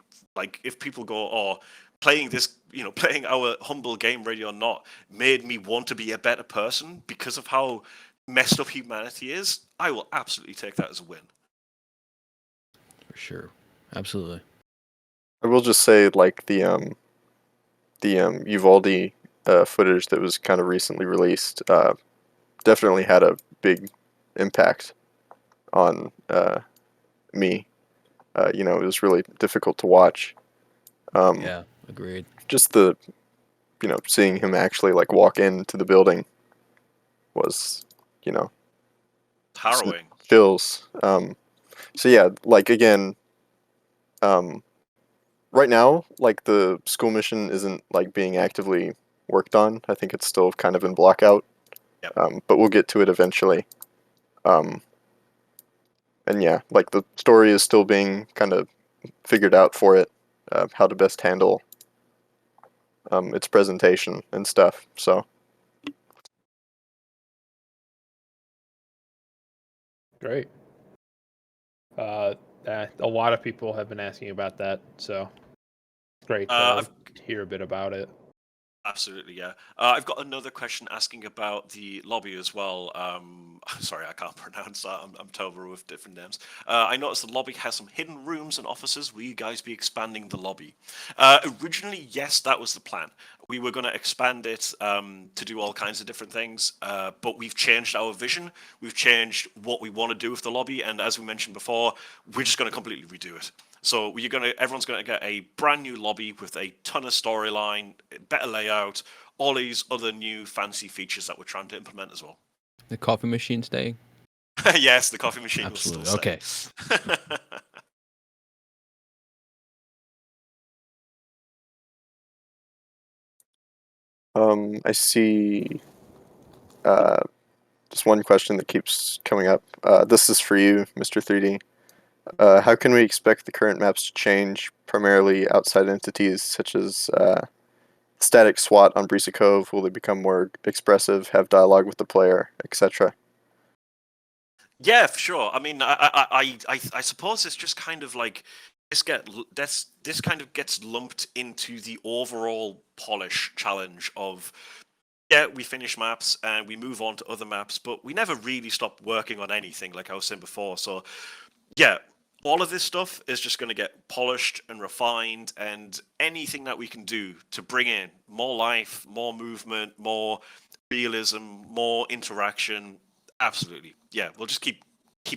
if people go, "Oh, playing this, playing our humble game, ready or not, made me want to be a better person because of how messed up humanity is," I will absolutely take that as a win. For sure. Absolutely. I will just say, like the Uvalde footage that was kind of recently released definitely had a big impact on me. It was really difficult to watch. Yeah, agreed. Just the seeing him actually like walk into the building was just Harrowing. chills. So yeah, like again, um, right now, like the school mission isn't like being actively worked on. I think it's still kind of in blockout. Yep. But we'll get to it eventually. Um, and yeah, like the story is still being kind of figured out for it, how to best handle its presentation and stuff. So Great. Uh, a lot of people have been asking about that, so great to I've hear a bit about it. Absolutely, yeah. I've got another question asking about the lobby as well. Sorry, I can't pronounce that. I'm terrible with different names. I noticed the lobby has some hidden rooms and offices. Will you guys be expanding the lobby? Originally, yes, that was the plan. We were going to expand it to do all kinds of different things, but we've changed our vision. We've changed what we want to do with the lobby, and as we mentioned before, we're just going to completely redo it. So everyone's gonna get a brand new lobby with a ton of storyline, better layout, all these other new fancy features that we're trying to implement as well. The coffee machine staying? Yes, the coffee machine Absolutely. will still Okay. stay. I see just one question that keeps coming up. This is for you, Mr. 3D. How can we expect the current maps to change, primarily outside entities such as static SWAT on Brisa Cove? Will they become more expressive, have dialogue with the player, etc.? Yeah, for sure. I mean, I suppose it's just kind of like this kind of gets lumped into the overall polish challenge of, yeah, we finish maps and we move on to other maps, but we never really stop working on anything, like I was saying before. So yeah, all of this stuff is just going to get polished and refined, and anything that we can do to bring in more life, more movement, more realism, more interaction, absolutely. Yeah, we'll just keep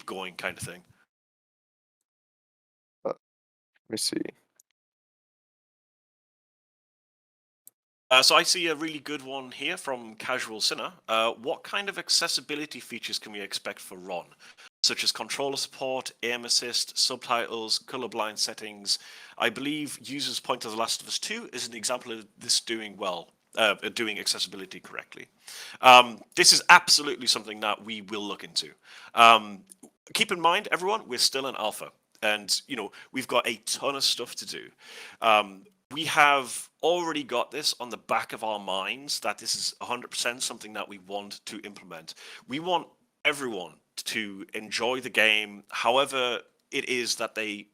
going, kind of thing. Let me see. So I see a really good one here from Casual Sinner. What kind of accessibility features can we expect for Ron, such as controller support, aim assist, subtitles, colorblind settings? I believe users point to The Last of Us 2 is an example of this doing well, doing accessibility correctly. This is absolutely something that we will look into. Keep in mind, everyone, we're still in alpha, and we've got a ton of stuff to do. We have already got this on the back of our minds that this is 100% something that we want to implement. We want everyone to enjoy the game, however it is that they,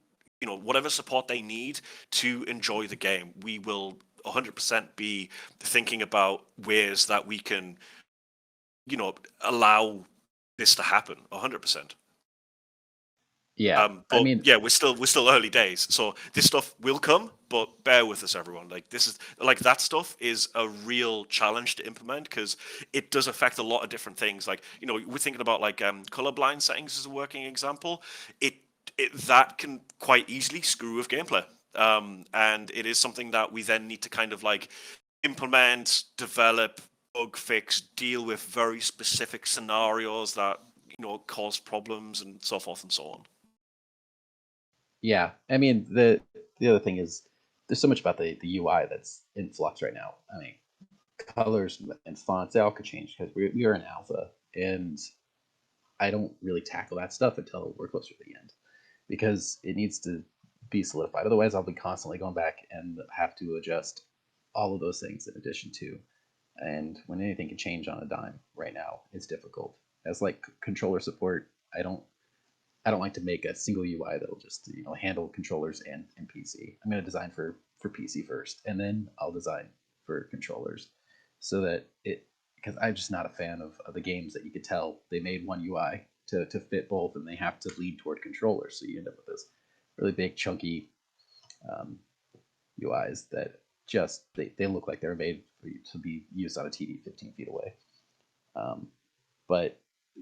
whatever support they need to enjoy the game. We will 100% be thinking about ways that we can, allow this to happen 100%. Yeah, But I mean, yeah, we're still early days, so this stuff will come. But bear with us, everyone. Like this is like that stuff is a real challenge to implement because it does affect a lot of different things. Like we're thinking about like colorblind settings as a working example. It that can quite easily screw with gameplay. And it is something that we then need to kind of like implement, develop, bug fix, deal with very specific scenarios that cause problems and so forth and so on. yeah, I mean the other thing is there's so much about the UI that's in flux right now. I mean, colors and fonts, they all could change because we are in alpha, and I don't really tackle that stuff until we're closer to the end because it needs to be solidified. Otherwise, I'll be constantly going back and have to adjust all of those things in addition to. And when anything can change on a dime right now, it's difficult. As like controller support, I don't like to make a single UI that'll just handle controllers and PC. I'm going to design for PC first, and then I'll design for controllers, so that it because I'm just not a fan of the games that you could tell they made one UI to fit both, and they have to lead toward controllers, so you end up with this really big chunky UIs that just they look like they're made to be used on a TV 15 feet away. But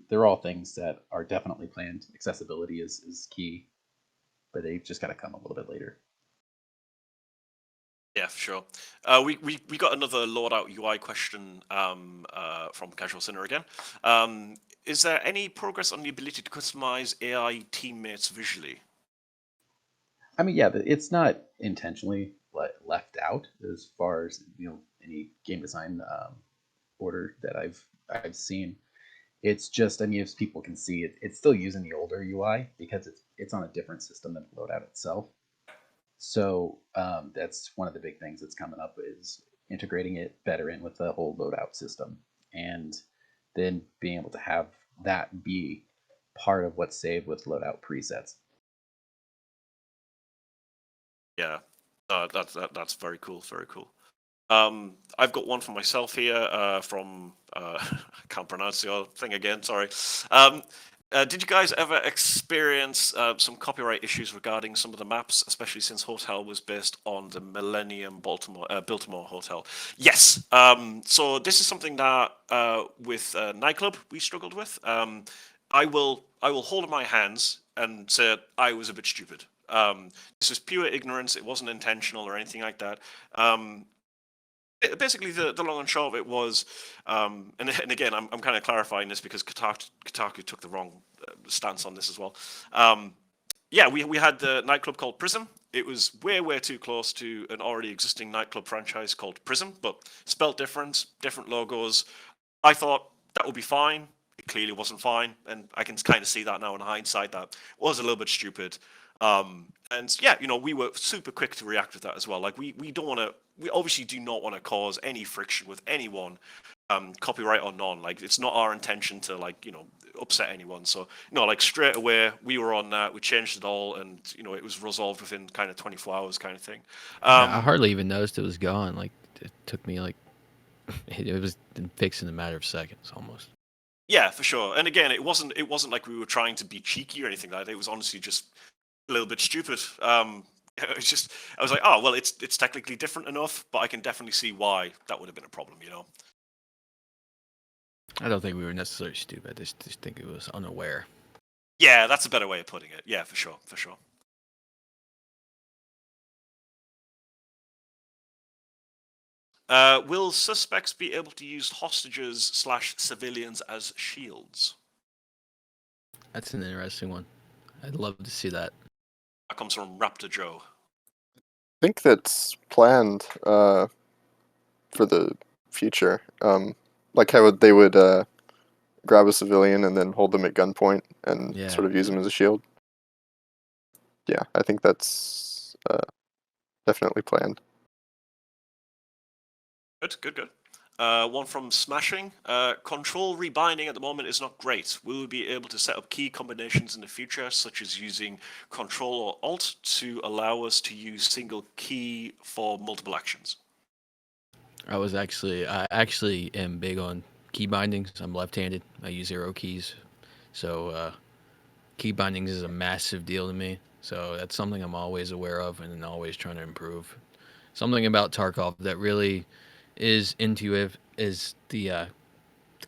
they're all things that are definitely planned. Accessibility is key, but they just got to come a little bit later. Yeah, for sure. We got another loadout UI question from Casual Sinner again. Is there any progress on the ability to customize AI teammates visually? I mean, yeah, it's not intentionally left out as far as any game design order that I've seen. It's just, I mean, as people can see, it's still using the older UI because it's on a different system than loadout itself. So that's one of the big things that's coming up is integrating it better in with the whole loadout system, and then being able to have that be part of what's saved with loadout presets. Yeah, that's very cool. Very cool. I've got one for myself here from I can't pronounce the other thing again. Sorry. Did you guys ever experience some copyright issues regarding some of the maps, especially since Hotel was based on the Millennium Biltmore Hotel? Yes. So this is something that with Nightclub we struggled with. I will hold in my hands and say I was a bit stupid. This was pure ignorance. It wasn't intentional or anything like that. Basically, the long and short of it was, and again, I'm kind of clarifying this because Kotaku took the wrong stance on this as well. Yeah, we had the nightclub called Prism. It was way too close to an already existing nightclub franchise called Prism, but spelt different logos. I thought that would be fine. It clearly wasn't fine, and I can kind of see that now in hindsight that was a little bit stupid. And yeah, we were super quick to react with that as well. Like we obviously do not want to cause any friction with anyone, copyright or none. Like it's not our intention to upset anyone. So like straight away we were on that. We changed it all, and it was resolved within kind of 24 hours, kind of thing. Yeah, I hardly even noticed it was gone. Like it took me it was fixed in a matter of seconds almost. Yeah, for sure. And again, it wasn't like we were trying to be cheeky or anything like that. It was honestly just a little bit stupid. It's just I was like, oh well, it's technically different enough, but I can definitely see why that would have been a problem. I don't think we were necessarily stupid. I just think it was unaware. Yeah, that's a better way of putting it. Yeah, for sure. Will suspects be able to use hostages / civilians as shields? That's an interesting one. I'd love to see that. That comes from Raptor Joe. I think that's planned for the future. Like how they would grab a civilian and then hold them at gunpoint and sort of use them as a shield. Yeah, I think that's definitely planned. Good. One from Smashing. Control rebinding at the moment is not great. Will we be able to set up key combinations in the future, such as using Control or Alt to allow us to use single key for multiple actions? I actually am big on key bindings. I'm left-handed. I use arrow keys, so key bindings is a massive deal to me. So that's something I'm always aware of and always trying to improve. Something about Tarkov that really is intuitive is the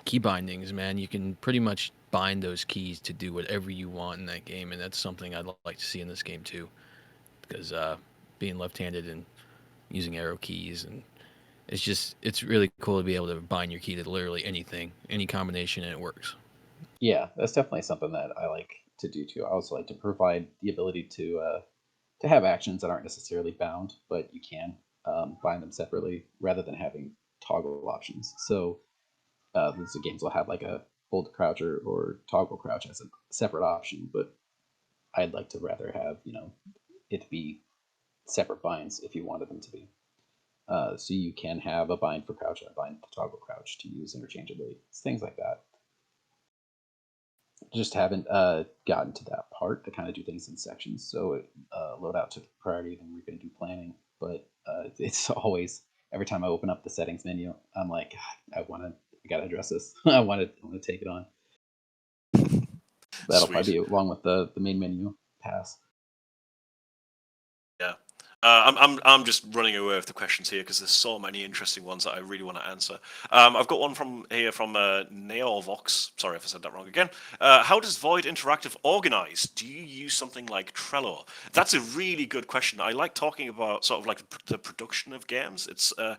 key bindings, man. You can pretty much bind those keys to do whatever you want in that game, and that's something I'd like to see in this game too. Because being left-handed and using arrow keys, and it's really cool to be able to bind your key to literally anything, any combination, and it works. Yeah, that's definitely something that I like to do too. I also like to provide the ability to have actions that aren't necessarily bound, but you can bind them separately rather than having toggle options. So the games will have like a hold crouch or toggle crouch as a separate option, but I'd like to rather have it be separate binds if you wanted them to be. So you can have a bind for crouch and a bind to toggle crouch to use interchangeably. It's things like that. Just haven't gotten to that part to kind of do things in sections. So loadout took priority, then we're going to do planning. But it's always every time I open up the settings menu, I'm like, I got to address this. I want to take it on. That'll probably be along with the main menu pass. Yeah. I'm just running away with the questions here because there's so many interesting ones that I really want to answer. I've got one from Neovox. Sorry if I said that wrong again. How does Void Interactive organize? Do you use something like Trello? That's a really good question. I like talking about sort of like the production of games. It's I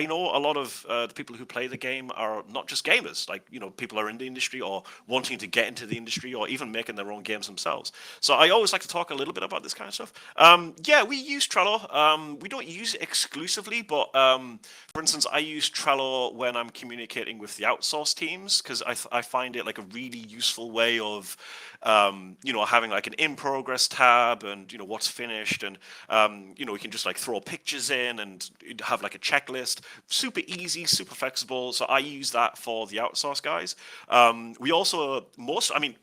know a lot of the people who play the game are not just gamers. Like people are in the industry or wanting to get into the industry or even making their own games themselves. So I always like to talk a little bit about this kind of stuff. Yeah, we use Trello. We don't use it exclusively, but for instance, I use Trello when I'm communicating with the outsourced teams because I find it like a really useful way of having like an in progress tab and what's finished, and we can just like throw pictures in and have like a checklist. Super easy, super flexible. So I use that for the outsourced guys. We also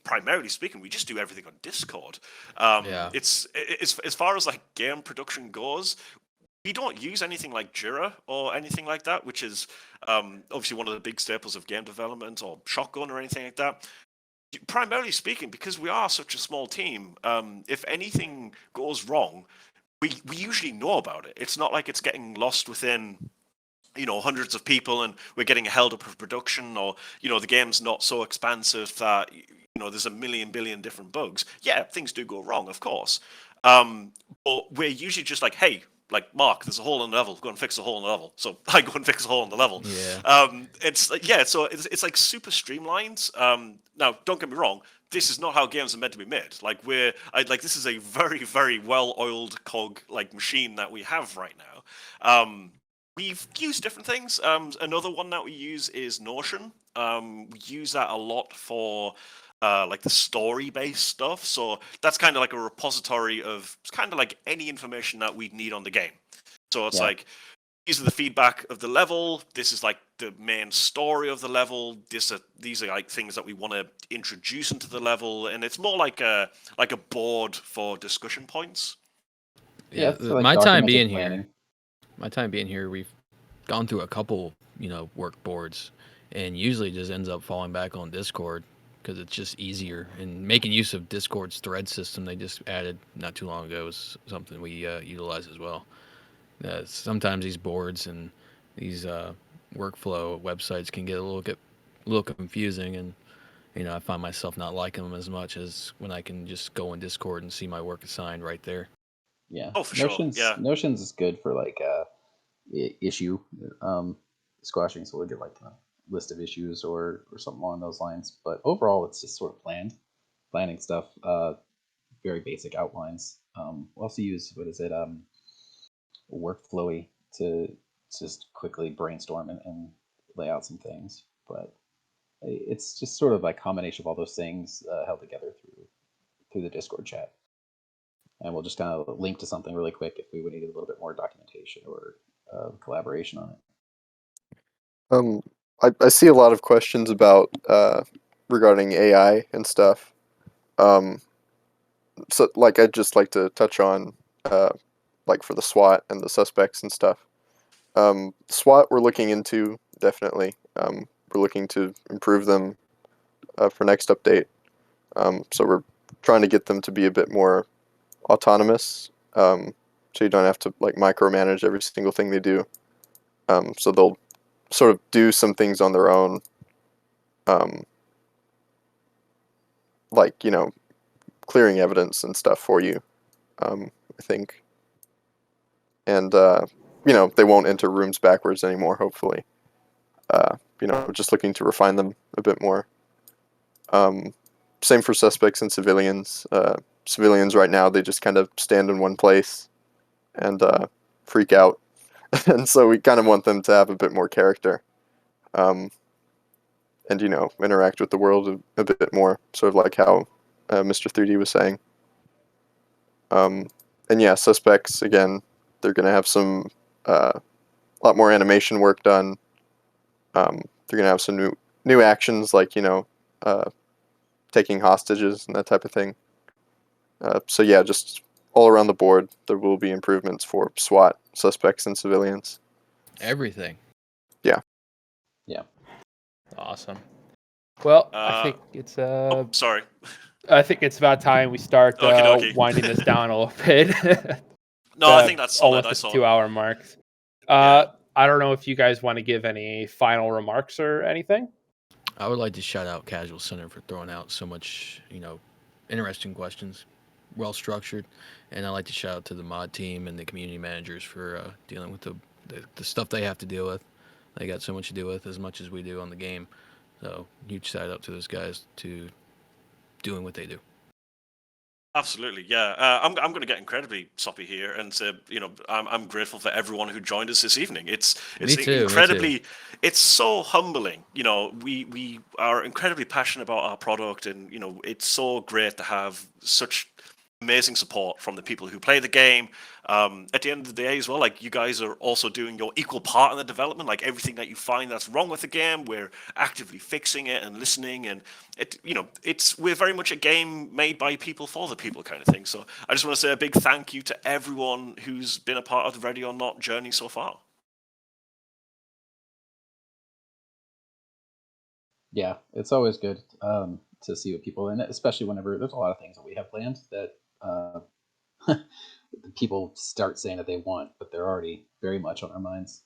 primarily speaking, we just do everything on Discord. Yeah. It's as far as like game production goes, we don't use anything like Jira or anything like that, which is obviously one of the big staples of game development, or Shotgun or anything like that. Primarily speaking, because we are such a small team, if anything goes wrong, we usually know about it. It's not like it's getting lost within hundreds of people and we're getting held up of production, or the game's not so expansive that there's a million billion different bugs. Yeah, things do go wrong, of course, but we're usually just like, hey, like, Mark, there's a hole in the level, go and fix the hole in the level. So I go and fix a hole in the level. Yeah. It's so it's like super streamlined. Now don't get me wrong, this is not how games are meant to be made. Like this is a very, very well-oiled cog like machine that we have right now. We've used different things. Another one that we use is Notion. We use that a lot for like the story-based stuff. So that's kind of like a repository of kind of like any information that we'd need on the game. So it's like, these are the feedback of the level. This is like the main story of the level. These are like things that we want to introduce into the level, and it's more like a board for discussion points. Yeah. So like my time being planning. here, we've gone through a couple, work boards, and usually just ends up falling back on Discord because it's just easier. And making use of Discord's thread system they just added not too long ago is something we utilize as well. Sometimes these boards and these workflow websites can get a little confusing, and I find myself not liking them as much as when I can just go in Discord and see my work assigned right there. Yeah. Oh, for sure. Yeah. Notions is good for like issue squashing. So we'll get like a list of issues or something along those lines. But overall, it's just sort of planning stuff. Very basic outlines. We also use workflowy to just quickly brainstorm and lay out some things. But it's just sort of a combination of all those things held together through the Discord chat. And we'll just kind of link to something really quick if we would need a little bit more documentation or collaboration on it. I see a lot of questions about regarding AI and stuff. So like I'd just like to touch on like for the SWAT and the suspects and stuff. SWAT we're looking into definitely. We're looking to improve them for next update. So we're trying to get them to be a bit more autonomous, so you don't have to like micromanage every single thing they do. So they'll sort of do some things on their own, like clearing evidence and stuff for you. I think, and they won't enter rooms backwards anymore. Hopefully, just looking to refine them a bit more. Same for suspects and civilians. Civilians right now, they just kind of stand in one place and freak out. And so we kind of want them to have a bit more character, and interact with the world a bit more, sort of like how Mr. 3D was saying. And yeah, suspects, again, they're going to have some lot more animation work done. They're going to have some new actions, like taking hostages and that type of thing. So yeah, just all around the board, there will be improvements for SWAT, suspects, and civilians. Everything. Yeah. Awesome. Well, I think it's Sorry. I think it's about time we start Okey-dokey. winding this down a little bit. No, I think that's solid. almost I at saw the 2-hour mark. Yeah. I don't know if you guys want to give any final remarks or anything. I would like to shout out Casual Center for throwing out so much, interesting questions, well structured, and I'd like to shout out to the mod team and the community managers for dealing with the stuff they have to deal with. They got so much to deal with, as much as we do on the game. So huge shout out to those guys to doing what they do. Absolutely, yeah. I'm going to get incredibly soppy here and say, I'm grateful for everyone who joined us this evening. It's Me too. incredibly, it's so humbling. We are incredibly passionate about our product, and it's so great to have such amazing support from the people who play the game. At the end of the day as well, like, you guys are also doing your equal part in the development. Like, everything that you find that's wrong with the game, we're actively fixing it and listening, and we're very much a game made by people for the people kind of thing. So I just want to say a big thank you to everyone who's been a part of the Ready or Not journey so far. Yeah, it's always good to see what people, and especially whenever there's a lot of things that we have planned that people start saying that they want, but they're already very much on our minds,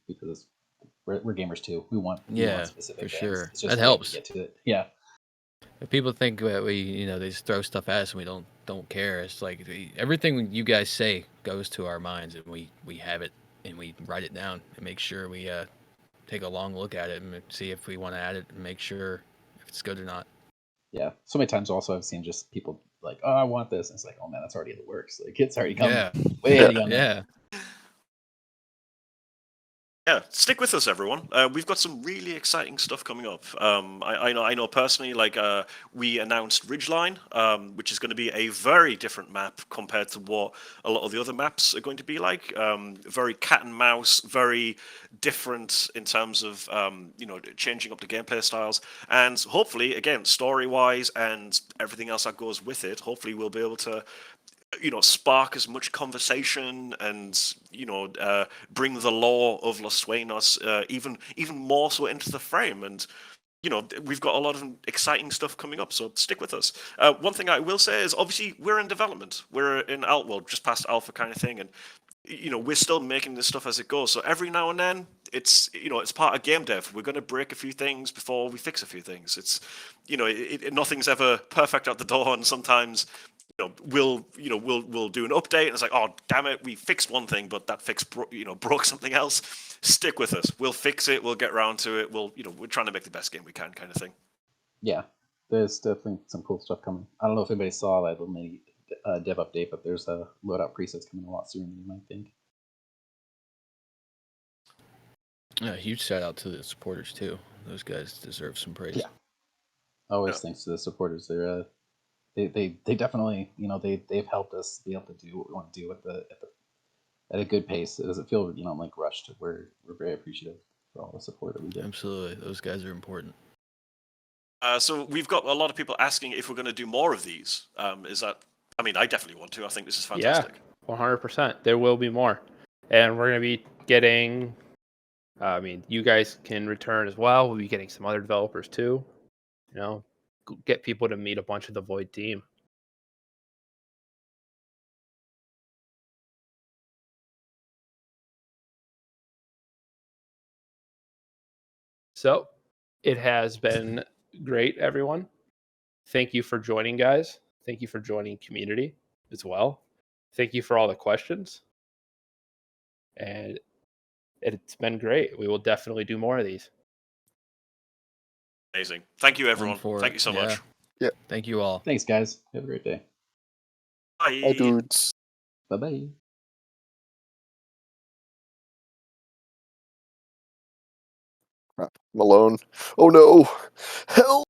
because we're gamers too. We want specific for things. sure. It's just That helps. to get to it. Yeah. If people think that we, they just throw stuff at us and we don't care. It's like everything you guys say goes to our minds, and we have it and we write it down and make sure we take a long look at it and see if we want to add it and make sure if it's good or not. Yeah. So many times also I've seen just people like, oh, I want this. And it's like, oh man, that's already in the works. Like, it's already coming. Yeah. Way ahead of you. Yeah. Yeah, stick with us, everyone. We've got some really exciting stuff coming up. I know personally, like, we announced Ridgeline, which is going to be a very different map compared to what a lot of the other maps are going to be like. Very cat and mouse, very different in terms of changing up the gameplay styles, and hopefully, again, story-wise and everything else that goes with it. Hopefully, we'll be able to spark as much conversation and bring the lore of Los Sueños even more so into the frame. And we've got a lot of exciting stuff coming up, so stick with us. One thing I will say is, obviously, we're in development. We're in just past alpha kind of thing, and we're still making this stuff as it goes. So every now and then, it's part of game dev. We're going to break a few things before we fix a few things. It's nothing's ever perfect out the door, and sometimes we'll do an update and it's like, oh damn it, we fixed one thing, but that fix broke something else. Stick with us. We'll fix it. We'll get around to it. We're trying to make the best game we can, kind of thing. Yeah, there's definitely some cool stuff coming. I don't know if anybody saw that little mini dev update, but there's a loadout presets coming a lot sooner than you might think. Yeah, huge shout out to the supporters too. Those guys deserve some praise. Yeah, always thanks to the supporters. They're they definitely they've helped us be able to do what we want to do at a good pace. It doesn't feel like rushed. We're very appreciative for all the support that we get. Absolutely, those guys are important. So we've got a lot of people asking if we're going to do more of these. Is that? I mean, I definitely want to. I think this is fantastic. Yeah, 100%. There will be more, and we're going to be getting. You guys can return as well. We'll be getting some other developers too. get people to meet a bunch of the Void team. So it has been great, everyone. Thank you for joining, guys. Thank you for joining community as well. Thank you for all the questions. And it's been great. We will definitely do more of these. Amazing. Thank you, everyone. for Thank it. you so much. Thank you all. Thanks, guys. Have a great day. Bye. Hi, dudes. Bye bye. Malone. Oh no! Help!